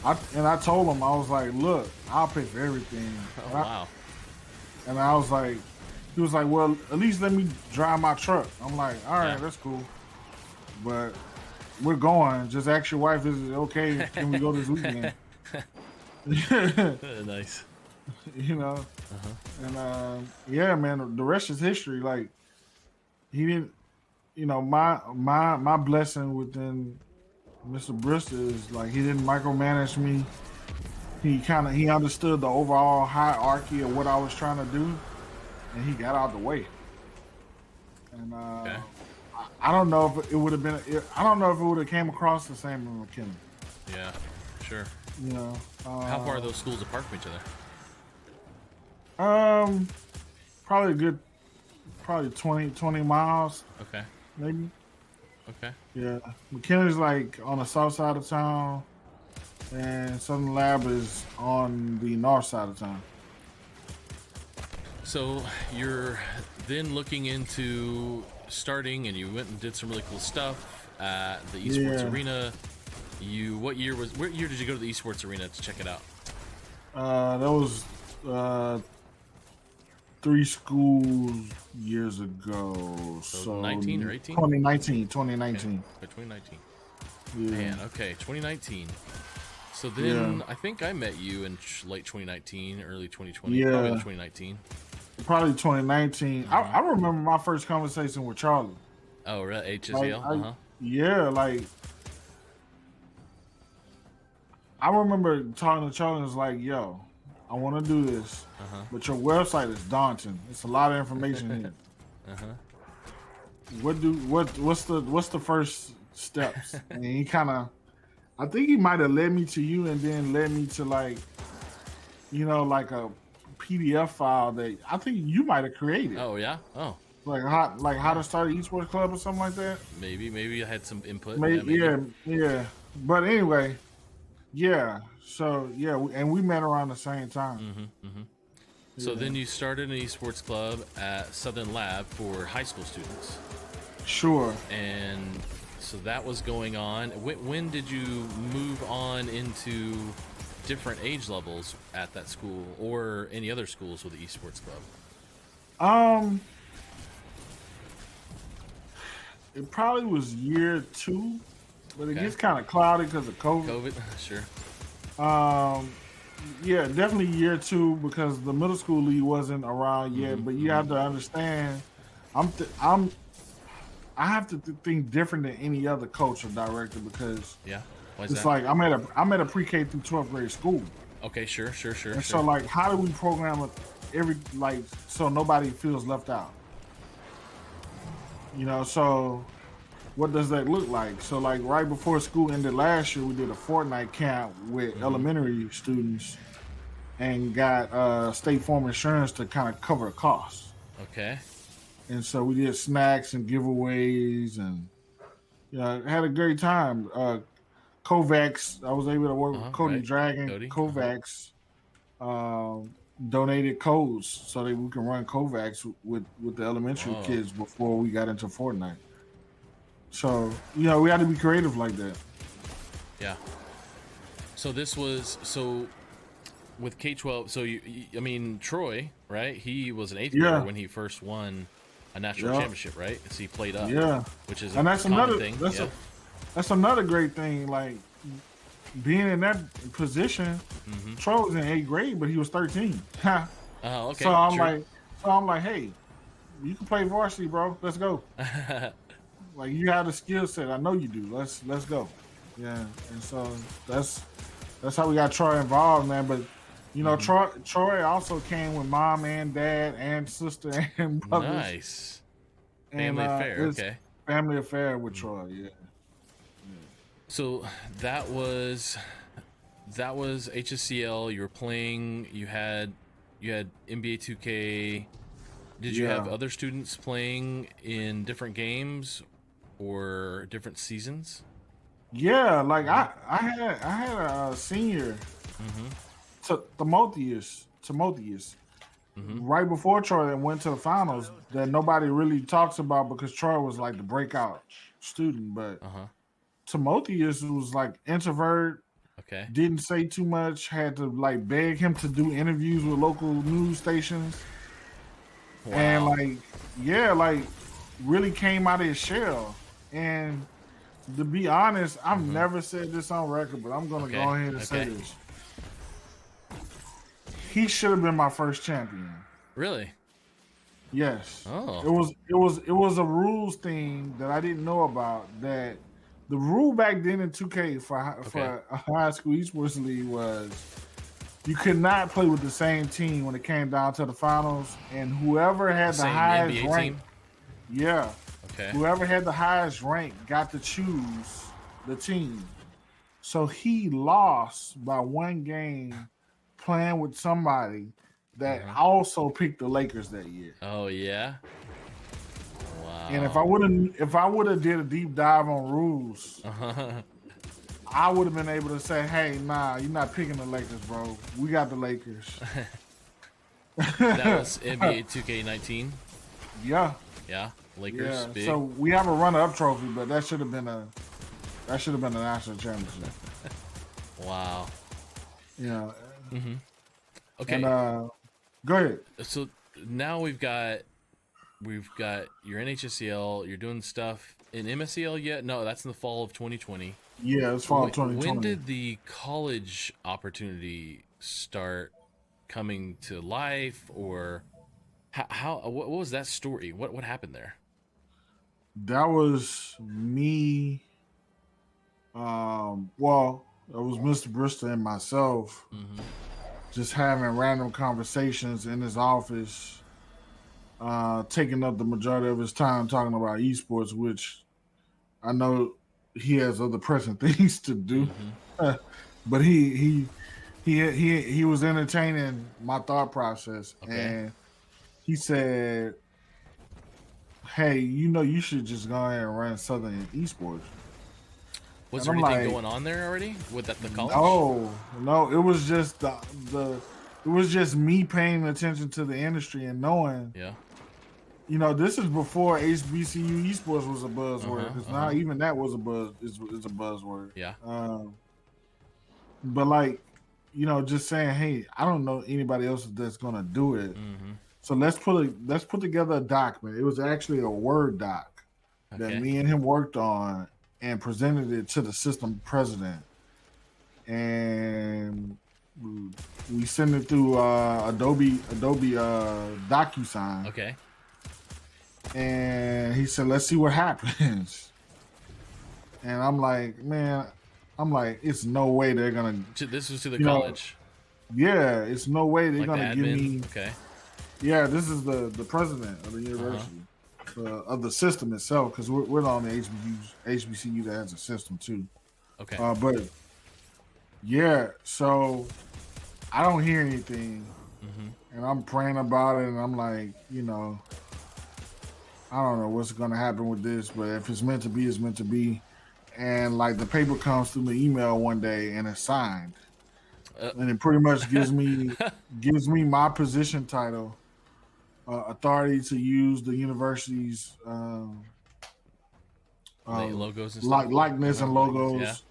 I told him, I was like, look, I'll pay for everything. Oh, wow. And I was like, he was like, well, at least let me drive my truck. I'm like, all right, that's cool. But we're going. Just ask your wife, is it okay? Can we go this weekend? Nice. You know? And yeah, man, the rest is history. Like, he didn't, you know, my blessing within Mr. Brister is like he didn't micromanage me. He understood the overall hierarchy of what I was trying to do, and he got out the way. And I don't know if it would have been. I don't know if it would have came across the same in McKinney. Yeah, sure. You know, how far are those schools apart from each other? Probably 20 miles. Okay. Maybe. Okay. Yeah, McKinney's like on the south side of town, and Southern Lab is on the north side of town. So you're then looking into starting, and you went and did some really cool stuff at the esports arena. What year did you go to the esports arena to check it out? That was 3 school years ago. So 19 or 18? 2019. Okay. 2019. Yeah. Man, okay, 2019. So then I think I met you in late 2019, early 2020. Yeah. Probably 2019. Probably 2019. I remember my first conversation with Charlie. Oh, really? HSL? Yeah, like, I remember talking to Charlie and was like, yo, I want to do this, but your website is daunting. It's a lot of information here. What's the first steps? And he kind of, I think he might have led me to you, and then led me to like, you know, like a PDF file that I think you might have created. Oh yeah. Oh. Like how to start an esports club or something like that. Maybe I had some input. Maybe. Yeah. But anyway. Yeah. So yeah, and we met around the same time. So then you started an esports club at Southern Lab for high school students. Sure. And so that was going on. When did you move on into different age levels at that school or any other schools with the esports club? It probably was year 2. But it gets kind of cloudy because of COVID. Sure. Yeah, definitely year 2 because the middle school league wasn't around yet. But you have to understand, I have to think different than any other coach or director because Why is it's that? like I'm at a pre-K through 12th grade school. Okay, sure. And so, like, how do we program it so nobody feels left out? You know, so what does that look like? So, like, right before school ended last year, we did a Fortnite camp with elementary students and got State Farm Insurance to kind of cover the costs. Okay. And so we did snacks and giveaways and had a great time. Kovacs, I was able to work with Cody Dragon. Kovacs donated codes so that we can run Kovacs with the elementary kids before we got into Fortnite. So, we had to be creative like that. Yeah. So this was with K-12. So I mean, Troy, right? He was an 8th grader when he first won a national championship, right? So he played up. Yeah. Which is that's another thing. That's another great thing. Like being in that position, Troy was in 8th grade, but he was 13. Oh, okay. So I'm like, hey, you can play varsity, bro. Let's go. Like you have the skill set. I know you do. Let's go. Yeah. And so that's how we got Troy involved, man. But Troy also came with mom and dad and sister and brothers. Nice. Family affair. Okay. Family affair with Troy. Yeah. So that was HSCL. You were playing. You had NBA 2K. Did you have other students playing in different games or different seasons? Yeah, like I had a senior, Timotheus, right before Troy that went to the finals that nobody really talks about because Troy was like the breakout student, but Timotheus was like introvert. Okay. Didn't say too much. Had to like beg him to do interviews with local news stations. Wow. And like really came out of his shell. And to be honest, I've never said this on record, but I'm gonna go ahead and say this. He should have been my first champion. Really? Yes. Oh. It was a rules thing that I didn't know about. That the rule back then in 2K for a high school esports league was you could not play with the same team when it came down to the finals, and whoever had the highest NBA rank, team? Whoever had the highest rank got to choose the team. So he lost by one game playing with somebody that also picked the Lakers that year. Oh yeah. Wow. And if I would have did a deep dive on rules, I would have been able to say, "Hey, nah, you're not picking the Lakers, bro. We got the Lakers." That was NBA 2K19. Yeah. Yeah. Lakers. Yeah. Big. So we have a runner-up trophy, but that should have been a national championship. Wow. Yeah. Okay. And go ahead. So now we've got your NHSCL. You're doing stuff in MSCL yet? No, that's in the fall of 2020. Yeah, it's fall of 2020. When did the college opportunity start coming to life, or how what was that story? What happened there? That was me. Well, it was Mr. Bristol and myself just having random conversations in his office, taking up the majority of his time talking about esports, which I know he has other pressing things to do. But he was entertaining my thought process, and he said, "Hey, you should just go ahead and run Southern Esports." Was there anything going on there already with the college? No, it was just it was just me paying attention to the industry and knowing. Yeah. This is before HBCU esports was a buzzword, because now even that was a buzz. Is a buzzword. Yeah. But just saying, hey, I don't know anybody else that's gonna do it. So let's put together a document. It was actually a Word doc that me and him worked on and presented it to the system president, and we sent it through Adobe DocuSign. Okay. And he said, "Let's see what happens." And I'm like, it's no way they're gonna. This was to the college. Yeah, it's no way they're Like the gonna give admin? me. Okay. Yeah, this is the president of the university, of the system itself, because we're on the HBCU that has a system too. Okay. But yeah, so I don't hear anything, and I'm praying about it, and I'm like, I don't know what's gonna happen with this, but if it's meant to be, it's meant to be. And like the paper comes through the email one day and it's signed, and it pretty much gives me my position title, authority to use the university's logos and stuff, likeness and logos,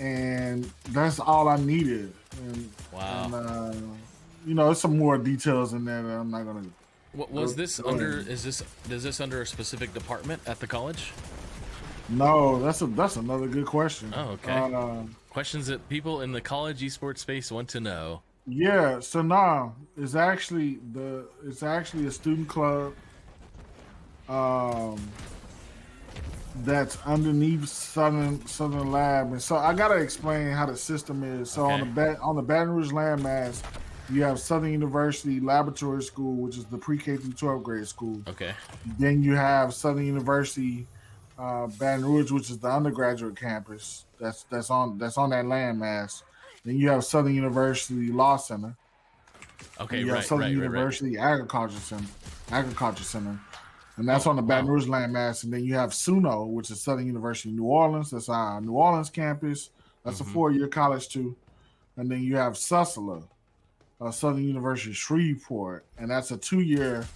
and that's all I needed. And, wow. and there's some more details in there that I'm not gonna. What was this under? Is this under a specific department at the college? No, that's another good question. Oh, okay. Questions that people in the college esports space want to know. Yeah, so now it's actually a student club that's underneath Southern Lab, and so I gotta explain how the system is. So on the Baton Rouge landmass, you have Southern University Laboratory School, which is the pre-K through 12th grade school. Okay. Then you have Southern University Baton Rouge, which is the undergraduate campus. That's on that landmass. Then you have Southern University Law Center. Okay, you have Southern University Agriculture Center, and that's on the Baton Rouge landmass. And then you have SUNO, which is Southern University New Orleans. That's our New Orleans campus. That's a 4-year college too. And then you have SUSLA, Southern University Shreveport, and that's a 2-year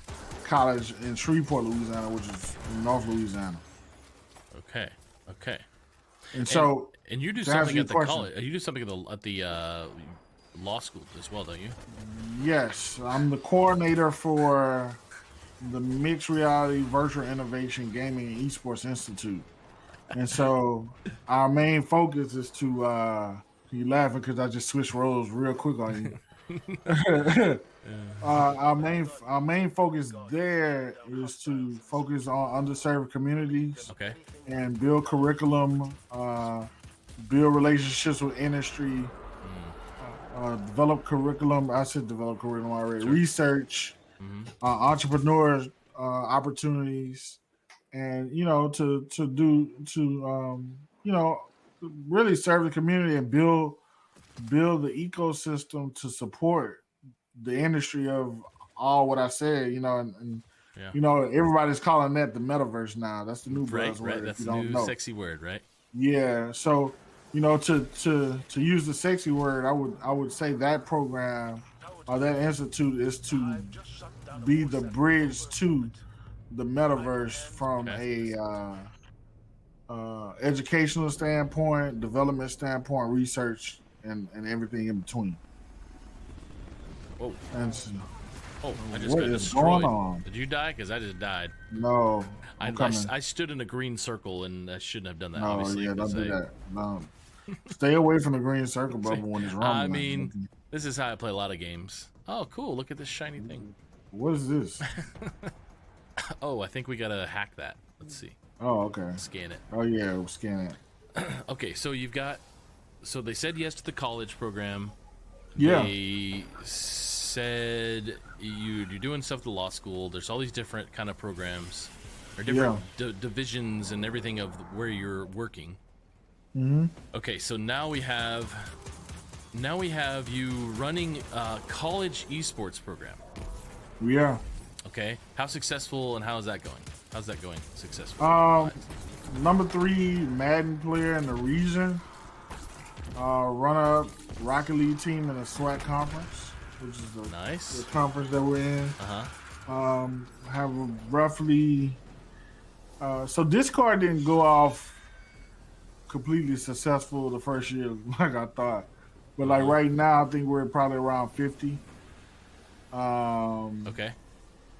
college in Shreveport, Louisiana, which is in North Louisiana. Okay. And so, and you do something at the college. You do something at the law school as well, don't you? Yes, I'm the coordinator for the Mixed Reality Virtual Innovation Gaming and Esports Institute. And so, our main focus is to. You laughing because I just switched roles real quick on you. Our main focus there is to focus on underserved communities, and build curriculum, build relationships with industry, develop curriculum. I said develop curriculum already. Sure. Research, entrepreneur opportunities, and really serve the community and build the ecosystem to support the industry of all what I said, and everybody's calling that the metaverse now. That's the new buzzword. Right. That's the new sexy word, right? Yeah. So, to use the sexy word, I would say that program or that institute is to be the bridge to the metaverse from a educational standpoint, development standpoint, research, and everything in between. Whoa. And so, I just got destroyed. Going on? Did you die? Because I just died. No. I stood in a green circle, and I shouldn't have done that. No, obviously, don't do that. No. Stay away from the green circle, bubble, when it's wrong. I mean, this is how I play a lot of games. Oh, cool. Look at this shiny thing. What is this? I think we got to hack that. Let's see. Oh, okay. Scan it. Oh, yeah, we'll scan it. Okay, so so they said yes to the college program. Yeah. They said you're doing stuff at the law school. There's all these different kind of programs, or different divisions and everything of where you're working. Mm-hmm. Okay, so now we have you running a college esports program. Yeah. Okay, how successful and how is that going? How's that going? Successful. Number 3 Madden player in the region. Runner-up Rocket League team in the SWAT conference, which is the conference that we're in. Have roughly. So Discord didn't go off completely successful the first year like I thought, but like right now I think we're probably around 50. Okay.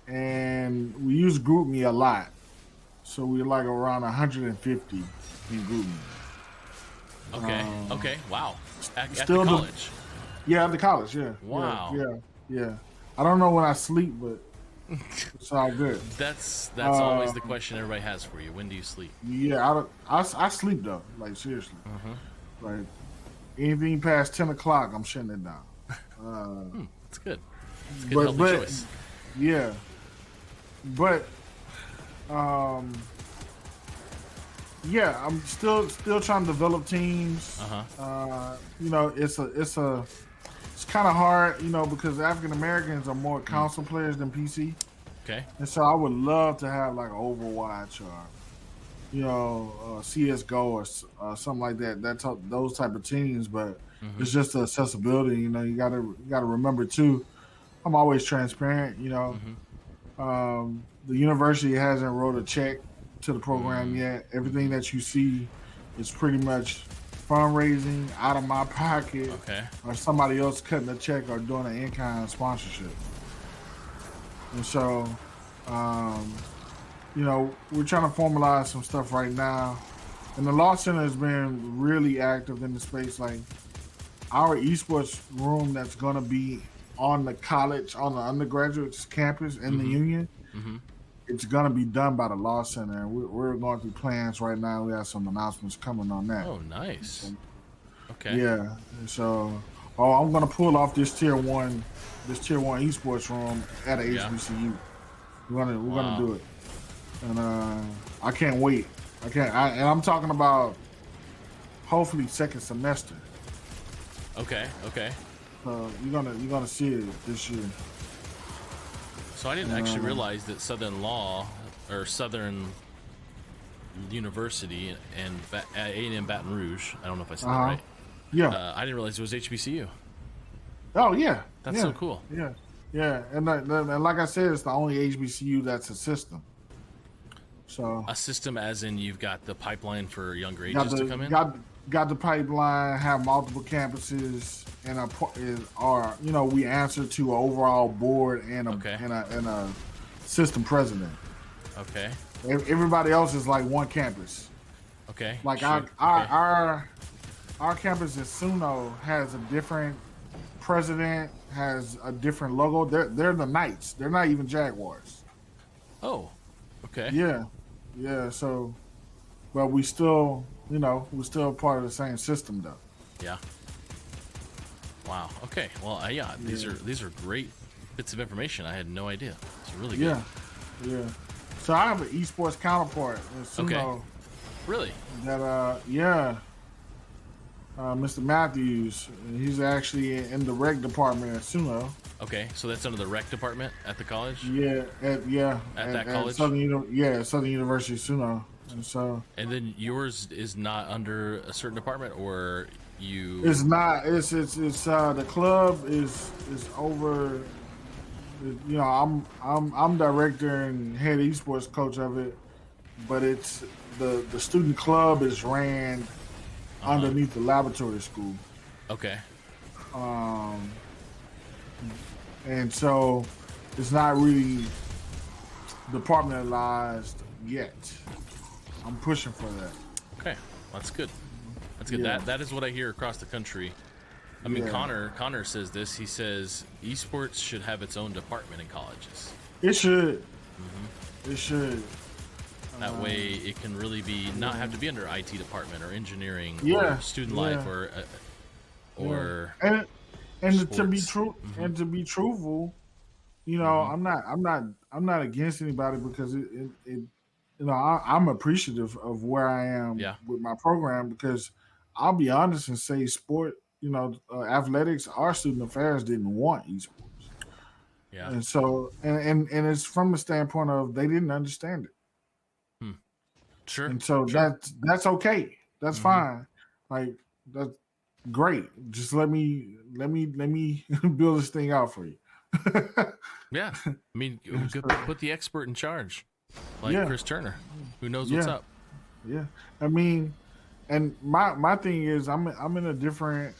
And we use GroupMe a lot, so we're like around 150 in GroupMe. Okay. Wow. At the college. Yeah, at the college. Yeah. Wow. Yeah. I don't know when I sleep, but it's all good. That's always the question everybody has for you. When do you sleep? Yeah, I sleep though. Like seriously. Like anything past 10 o'clock, I'm shutting it down. That's good. It's a good healthy choice. Yeah, but yeah, I'm still trying to develop teams. You know, it's kind of hard, you know, because African Americans are more console players than PC. Okay. And so I would love to have like Overwatch or, you know, CS:GO or something like that. Those type of teams, but it's just the accessibility. You know, you gotta remember too. I'm always transparent. You know, the university hasn't wrote a check to the program yet. Everything that you see is pretty much fundraising out of my pocket, or somebody else cutting a check or doing an in-kind sponsorship. And so, you know, we're trying to formalize some stuff right now. And the Law Center has been really active in the space. Like our esports room that's going to be on the college, on the undergraduates campus in the union, it's going to be done by the Law Center. And we're going through plans right now. We have some announcements coming on that. Oh, nice. So, okay. Yeah. And so, I'm going to pull off this tier one esports room at a HBCU. We're gonna do it, and I can't wait. And I'm talking about hopefully second semester. Okay. So you're gonna see it this year. So I didn't actually realize that Southern Law or Southern University and A&M Baton Rouge. I don't know if I said that right. Yeah. I didn't realize it was HBCU. Oh yeah. That's so cool. Yeah, and like I said, it's the only HBCU that's a system. So a system, as in you've got the pipeline for younger ages to come in. Got the pipeline, have multiple campuses, and you know, we answer to an overall board and a system president. Okay. Everybody else is like one campus. Okay. Like our campus in Suno has a different president, has a different logo. They're the Knights. They're not even Jaguars. Oh, okay. Yeah. So, but we're still part of the same system, though. Yeah. Wow. Okay. Well, these are great bits of information. I had no idea. It's really good. Yeah. So I have an esports counterpart in Suno. Okay. Really? That Mr. Matthews, he's actually in the rec department at Suno. Okay, so that's under the rec department at the college? Yeah, at that college? Southern University Suno. And then yours is not under a certain department, or you? It's not. It's the club is over. You know, I'm director and head esports coach of it, but it's the student club is ran underneath the laboratory school. Okay. And so it's not really departmentalized yet. I'm pushing for that. Okay, that's good. That's good. Yeah. That is what I hear across the country. I mean, Connor says this. He says esports should have its own department in colleges. It should. It should. That way, it can really be not have to be under IT department or engineering or student life or and to be true and to be truthful, you know, I'm not against anybody, because it you know, I'm appreciative of where I am with my program, because I'll be honest and say athletics, our student affairs didn't want esports. Yeah. And so and it's from the standpoint of they didn't understand it. Sure. And so that's okay. That's fine. Like, that's great. Just let me build this thing out for you. Yeah. I mean, put the expert in charge, like Chris Turner, who knows what's up. Yeah. I mean, and my thing is I'm in a different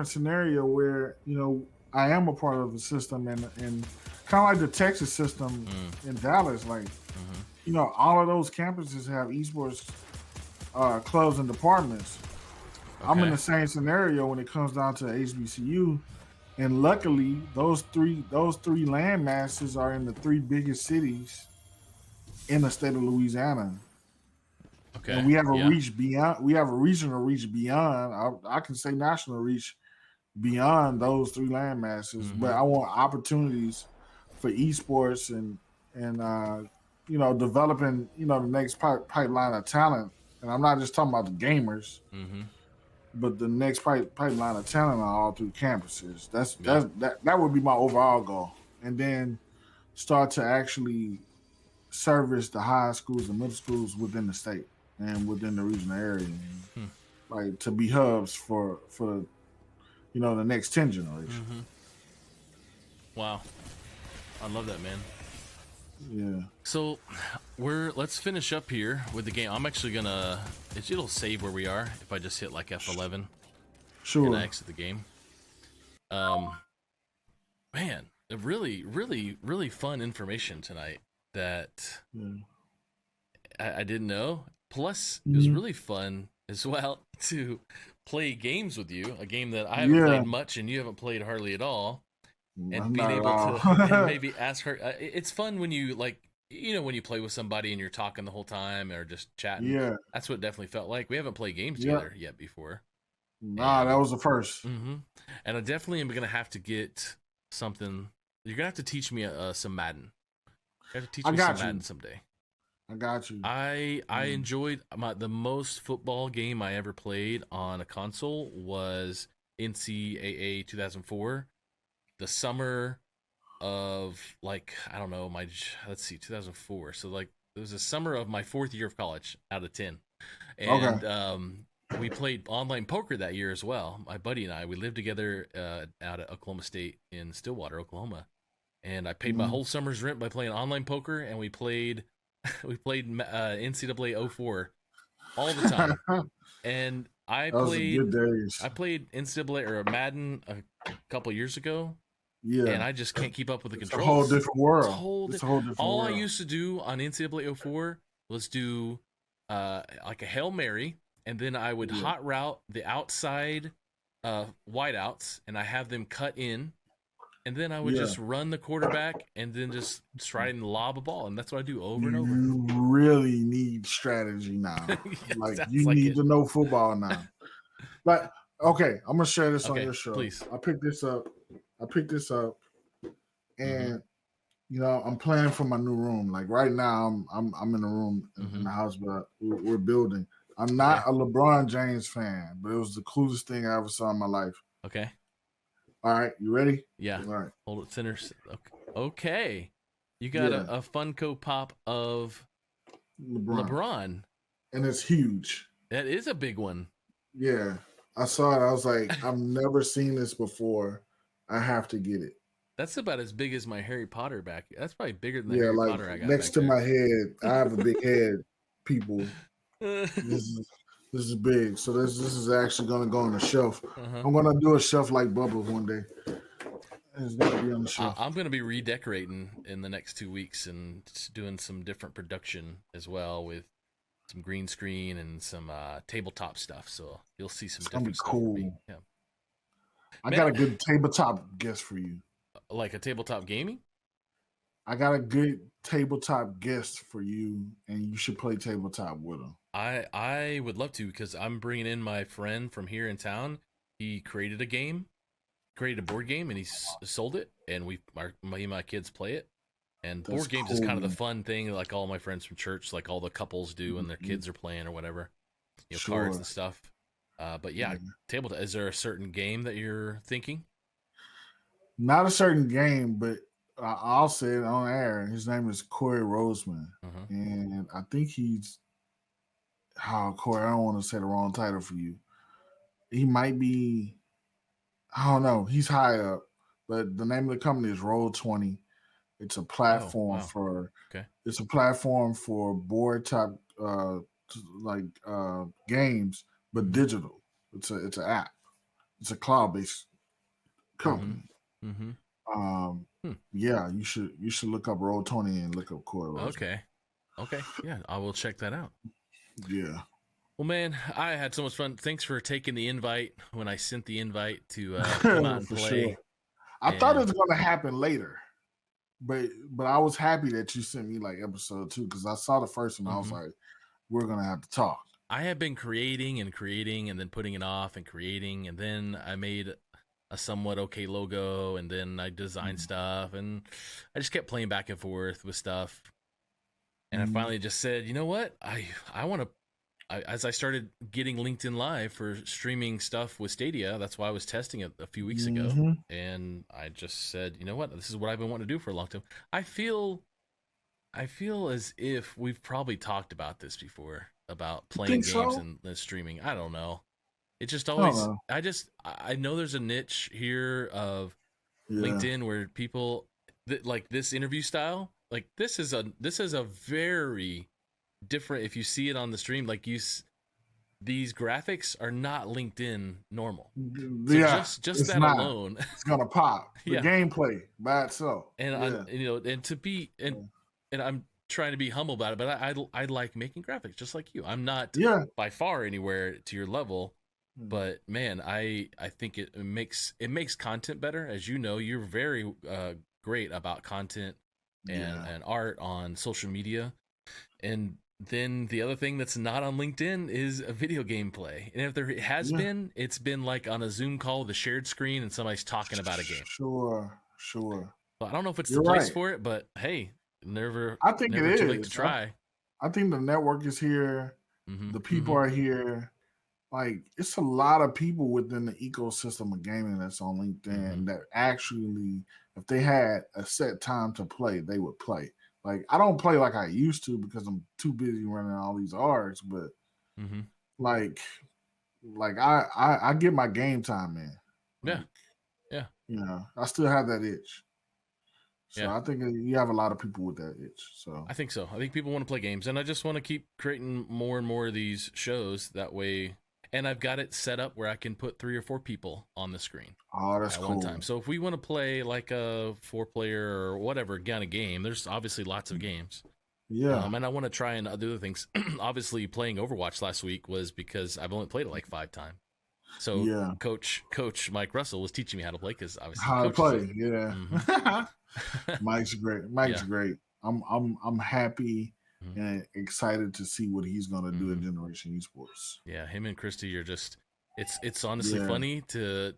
scenario where, you know, I am a part of the system, and kind of like the Texas system in Dallas, like, you know, all of those campuses have esports clubs and departments. Okay. I'm in the same scenario when it comes down to HBCU, and luckily those three land masses are in the three biggest cities in the state of Louisiana. And we have a reach beyond. We have a regional reach beyond. I can say national reach beyond those 3 landmasses. Mm-hmm. But I want opportunities for esports and developing the next pipeline of talent. And I'm not just talking about the gamers, Mm-hmm. but the next pipeline of talent on all 3 campuses. Yeah. That would be my overall goal. And then start to actually service the high schools and middle schools within the state and within the regional area, and, like to be hubs for the next 10 generation. Mm-hmm. Wow, I love that, man. Yeah. So let's finish up here with the game. I'm actually gonna it'll save where we are if I just hit like F11. Sure. And I exit the game. Man, a really, really, really fun information tonight that I didn't know. Plus, it was really fun as well to play games with you. A game that I haven't played much and you haven't played hardly at all. And being able to and maybe ask her. It's fun when you when you play with somebody and you're talking the whole time or just chatting. Yeah. That's what it definitely felt like. We haven't played games together yet before. Nah, that was the first. Mm-hmm. And I definitely am going to have to get something. You're going to have to teach me some Madden. You have to teach me some Madden someday. I got you. I enjoyed the most football game I ever played on a console was NCAA 2004. The summer of 2004. So it was the summer of my 4th year of college out of 10. And we played online poker that year as well. My buddy and I, we lived together out at Oklahoma State in Stillwater, Oklahoma. And I paid my whole summer's rent by playing online poker, and we played NCAA 04 all the time. And I played NCAA or Madden a couple years ago. Yeah. And I just can't keep up with the controls. It's a whole different world. It's a whole different world. I used to do on NCAA 04 was do like a Hail Mary, and then I would hot route the outside wideouts, and I have them cut in, and then I would just run the quarterback and then just try and lob a ball, and that's what I do over and over. You really need strategy now. You need to know football now. Okay, I'm gonna share this on your show. Please. I picked this up, and I'm planning for my new room. Like right now, I'm in a room in the house, but we're building. I'm not a LeBron James fan, but it was the coolest thing I ever saw in my life. Okay. All right, you ready? Yeah. All right. Hold it center. Okay. You got a Funko Pop of LeBron. And it's huge. That is a big one. Yeah. I saw it. I was like, I've never seen this before. I have to get it. That's about as big as my Harry Potter back. That's probably bigger than the Harry Potter I got. Next to my head, I have a big head, people. This is big. So this is actually going to go on the shelf. I'm going to do a shelf like Bubba one day. It's going to be on the shelf. I'm going to be redecorating in the next 2 weeks and doing some different production as well with some green screen and some tabletop stuff. So you'll see some different stuff. Cool. Yeah. I got a good tabletop guest for you. Like a tabletop gaming? I got a good tabletop guest for you, and you should play tabletop with him. I would love to, because I'm bringing in my friend from here in town. He created a board game, and he sold it, and me and my kids play it. And board games is kind of the fun thing, like all my friends from church, like all the couples do when their kids are playing or whatever, cards and stuff. But tabletop. Is there a certain game that you're thinking? Not a certain game, but I'll say it on air. His name is Corey Roseman, and I think he's. Corey, I don't want to say the wrong title for you. He might be. I don't know. He's high up, but the name of the company is Roll20. It's a platform It's a platform for board top games, but digital. It's an app. It's a cloud-based company. Yeah, you should look up Roll20 and look up Corey Roseman. Okay. Yeah, I will check that out. Yeah. Well, man, I had so much fun. Thanks for taking the invite when I sent the invite to come out and play. Sure. I thought it was going to happen later, but I was happy that you sent me like episode 2 because I saw the first one. I was like, we're going to have to talk. I have been creating and then putting it off and creating, and then I made a somewhat okay logo, and then I designed stuff, and I just kept playing back and forth with stuff. And I finally just said, you know what, I want to. As I started getting LinkedIn Live for streaming stuff with Stadia, that's why I was testing it a few weeks ago, and I just said, you know what, this is what I've been wanting to do for a long time. I feel as if we've probably talked about this before, about playing games and streaming. I don't know. It just always, I know there's a niche here of LinkedIn where people like this interview style, like this is a very different. If you see it on the stream, like these graphics are not LinkedIn normal. So just that not. Alone, it's gonna pop. The gameplay by itself, and and to be and I'm trying to be humble about it, but I like making graphics just like you. I'm not by far anywhere to your level, but man, I think it makes content better. As you know, you're very great about content and art on social media. And then the other thing that's not on LinkedIn is a video gameplay. And if there has been, it's been like on a Zoom call with a shared screen and somebody's talking about a game. Sure. Well, I don't know if it's the place for it, but hey, I think it is too late to try. I think the network is here. The people are here. Like, it's a lot of people within the ecosystem of gaming that's on LinkedIn that actually, if they had a set time to play, they would play. Like, I don't play like I used to because I'm too busy running all these arts, but like I get my game time in. Like, I still have that itch. So I think you have a lot of people with that itch. So I think so. I think people want to play games, and I just want to keep creating more and more of these shows that way. And I've got it set up where I can put 3 or 4 people on the screen at one time. So if we want to play like a 4-player or whatever kind of game, there's obviously lots of games. Yeah. And I want to try and do other things. Obviously, playing Overwatch last week was because I've only played it like 5 times. So Coach Mike Russell was teaching me how to play because obviously how to play. Mike's great. Mike's great. I'm happy and excited to see what he's going to do in Generation Esports. Yeah, him and Christy are just, it's honestly funny to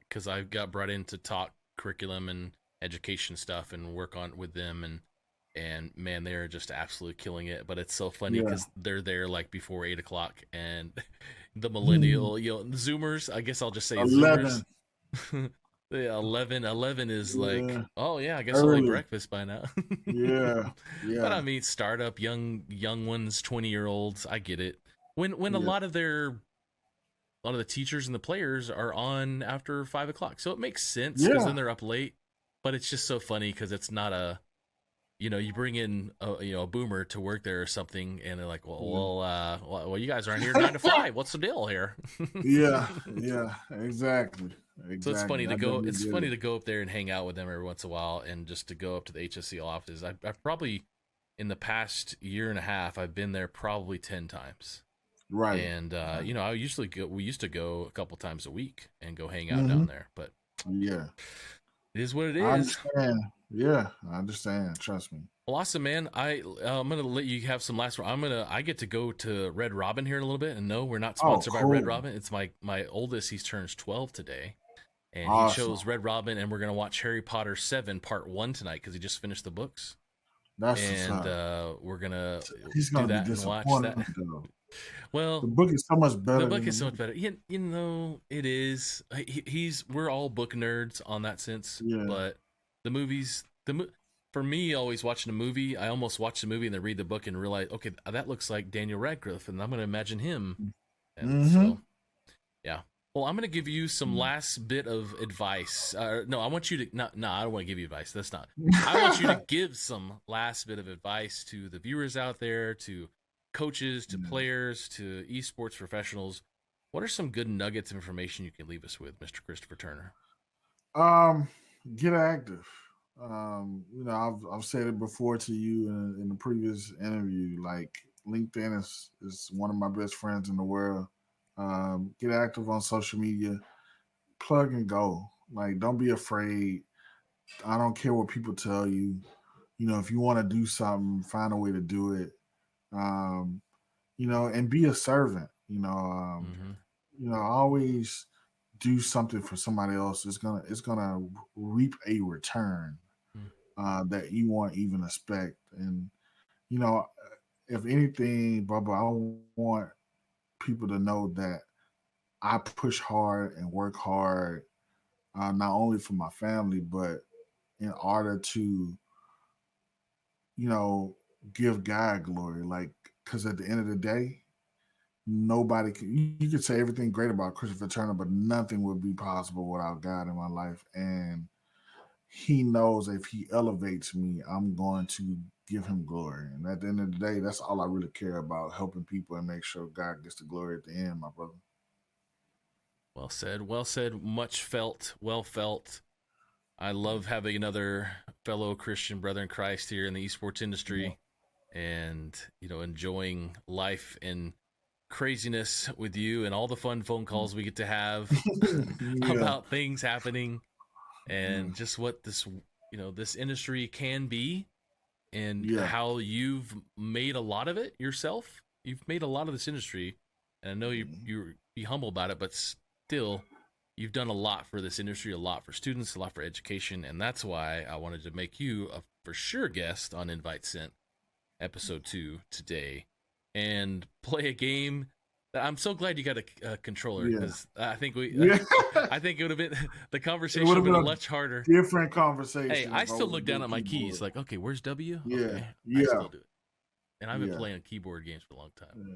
because I got brought in to talk curriculum and education stuff and work on with them, and man, they're just absolutely killing it. But it's so funny because they're there like before 8 o'clock, and the millennial, Zoomers, I guess I'll just say 11. Zoomers. Yeah, 11 is like, oh yeah, I guess early. I'll eat breakfast by now. yeah. But I mean, startup, young ones, 20-year-olds, I get it. When a lot of the teachers and the players are on after 5 o'clock, so it makes sense because then they're up late. But it's just so funny because it's not a, you bring in a boomer to work there or something, and they're like, well, you guys aren't here 9 to 5. What's the deal here? yeah, exactly. So it's funny to go. It's funny to go up there and hang out with them every once in a while, and just to go up to the HSC offices. I've probably, in the past year and a half, I've been there probably 10 times. Right. And I usually go. We used to go a couple times a week and go hang out down there. But it is what it is. I understand. Yeah, I understand. Trust me. Well, awesome, man. I'm gonna let you have some last. I get to go to Red Robin here in a little bit, and no, we're not sponsored by Red Robin. It's my oldest. He turns 12 today. And he chose Red Robin, and we're going to watch Harry Potter 7 Part 1 tonight because he just finished the books. We're going to do that and watch that. Well, the book is so much better. The book is so much better. It is. We're all book nerds on that sense. Yeah. But the movies, for me, always watching a movie, I almost watch the movie and then read the book and realize, okay, that looks like Daniel Radcliffe, and I'm going to imagine him. And so, yeah. Well, I'm going to give you some last bit of advice. No, I want you to I don't want to give you advice. That's not. I want you to give some last bit of advice to the viewers out there, to coaches, to players, to esports professionals. What are some good nuggets of information you can leave us with, Mr. Christopher Turner? Get active. I've said it before to you in the previous interview. Like, LinkedIn is one of my best friends in the world. Get active on social media, plug and go. Like, don't be afraid. I don't care what people tell you. If you want to do something, find a way to do it. And be a servant. Always do something for somebody else, it's gonna reap a return that you won't even expect. And you know, if anything, Bubba, I want people to know that I push hard and work hard, not only for my family, but in order to, you know, give God glory. Like, because at the end of the day, nobody can. You could say everything great about Christopher Turner, but nothing would be possible without God in my life. And He knows if He elevates me, I'm going to give Him glory. And at the end of the day, that's all I really care about: helping people and make sure God gets the glory at the end, my brother. Well said. Well said. Much felt. Well felt. I love having another fellow Christian brother in Christ here in the esports industry, and enjoying life and craziness with you and all the fun phone calls we get to have about things happening and just what this this industry can be, and how you've made a lot of it yourself. You've made a lot of this industry, and I know you be humble about it, but still you've done a lot for this industry, a lot for students, a lot for education, and that's why I wanted to make you a for sure guest on Invite Sent episode 2 today, and play a game. I'm so glad you got a controller, because I think I think it would have been the conversation would have been much harder. Different conversation. Hey, I still look down at my keys like, okay, where's W? Yeah, okay, I still do it. And I've been playing keyboard games for a long time. Yeah.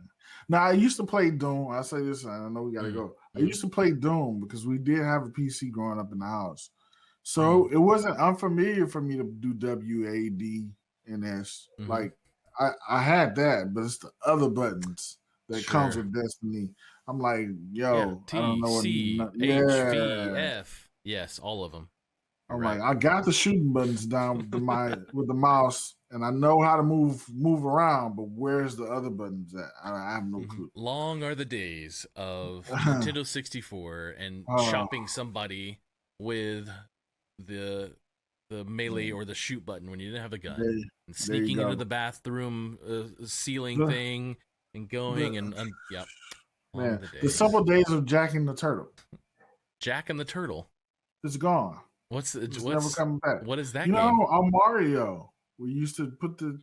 Now, I used to play Doom. I say this, I know we got to go. I used to play Doom because we did have a PC growing up in the house. So it wasn't unfamiliar for me to do WADNS. Like, I had that, but it's the other buttons that comes with Destiny. I'm like, yo, T, I don't know C, what. H, V, F. Yes, all of them. I'm like, I got the shooting buttons down with the mouse, and I know how to move around, but where's the other buttons at? I have no clue. Long are the days of Nintendo 64 and shopping somebody with the melee or the shoot button when you didn't have the gun, and sneaking into the bathroom ceiling thing and going and man, the simple days of Jack and the Turtle. Jack and the Turtle. It's gone. What's never coming back? What is that? You know, on Mario, we used to put the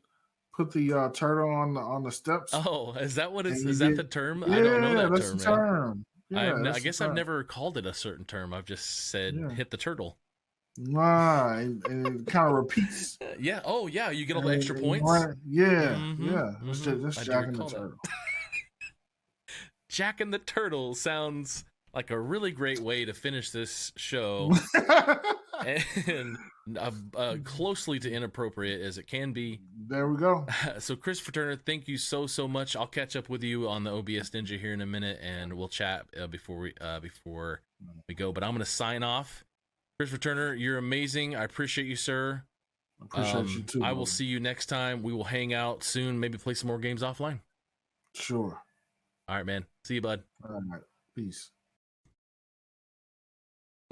turtle on the steps. Oh, is that what is that the term? I don't know that that's term. The term. I guess I've never called it a certain term. I've just said hit the turtle. Nah, and it kind of repeats. Yeah. Oh, yeah. You get all the extra points. That's Jack and the Turtle. Jack and the Turtle sounds like a really great way to finish this show, and closely to inappropriate as it can be. There we go. So, Christopher Turner, thank you so much. I'll catch up with you on the OBS Ninja here in a minute, and we'll chat before we go. But I'm going to sign off. Christopher Turner, you're amazing. I appreciate you, sir. I appreciate you too. I will see you next time. We will hang out soon. Maybe play some more games offline. Sure. All right, man. See you, bud. All right. Peace.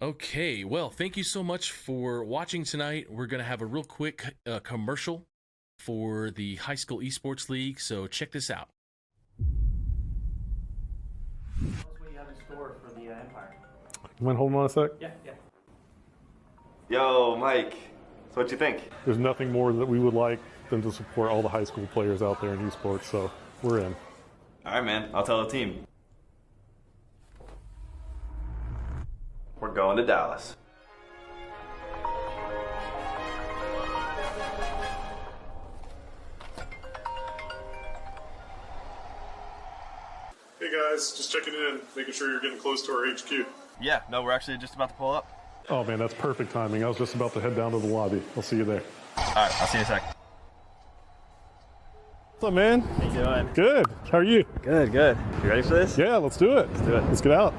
Okay, well, thank you so much for watching tonight. We're going to have a real quick commercial for the High School Esports League, so check this out. Tell us what you have in store for the Empire. You mind holding on a sec? Yeah. Yo, Mike, so what you think? There's nothing more that we would like than to support all the high school players out there in esports, so we're in. All right, man, I'll tell the team. We're going to Dallas. Hey guys, just checking in, making sure you're getting close to our HQ. Yeah, no, we're actually just about to pull up. Oh man, that's perfect timing. I was just about to head down to the lobby. I'll see you there. All right, I'll see you in a sec. What's up, man? How you doing? Good. How are you? Good. You ready for this? Yeah, let's do it. Let's do it. Let's get out.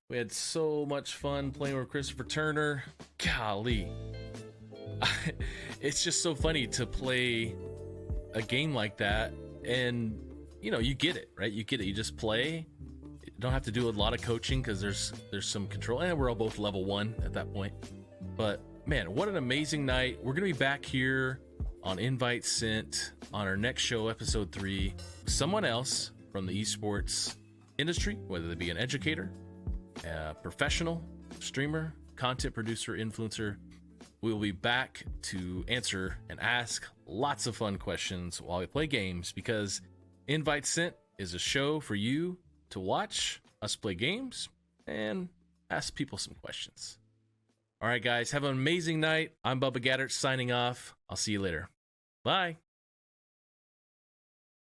We had so much fun playing with Christopher Turner. Golly. It's just so funny to play a game like that, and you get it, right? You get it. You just play. You don't have to do a lot of coaching because there's some control, and we're all both level 1 at that point. But man, what an amazing night. We're going to be back here on Invite Sent on our next show, episode 3. Someone else from the esports industry, whether they be an educator, a professional, streamer, content producer, influencer. We will be back to answer and ask lots of fun questions while we play games, because Invite Sent is a show for you to watch us play games and ask people some questions. All right, guys, have an amazing night. I'm Bubba Gaddert signing off. I'll see you later. Bye.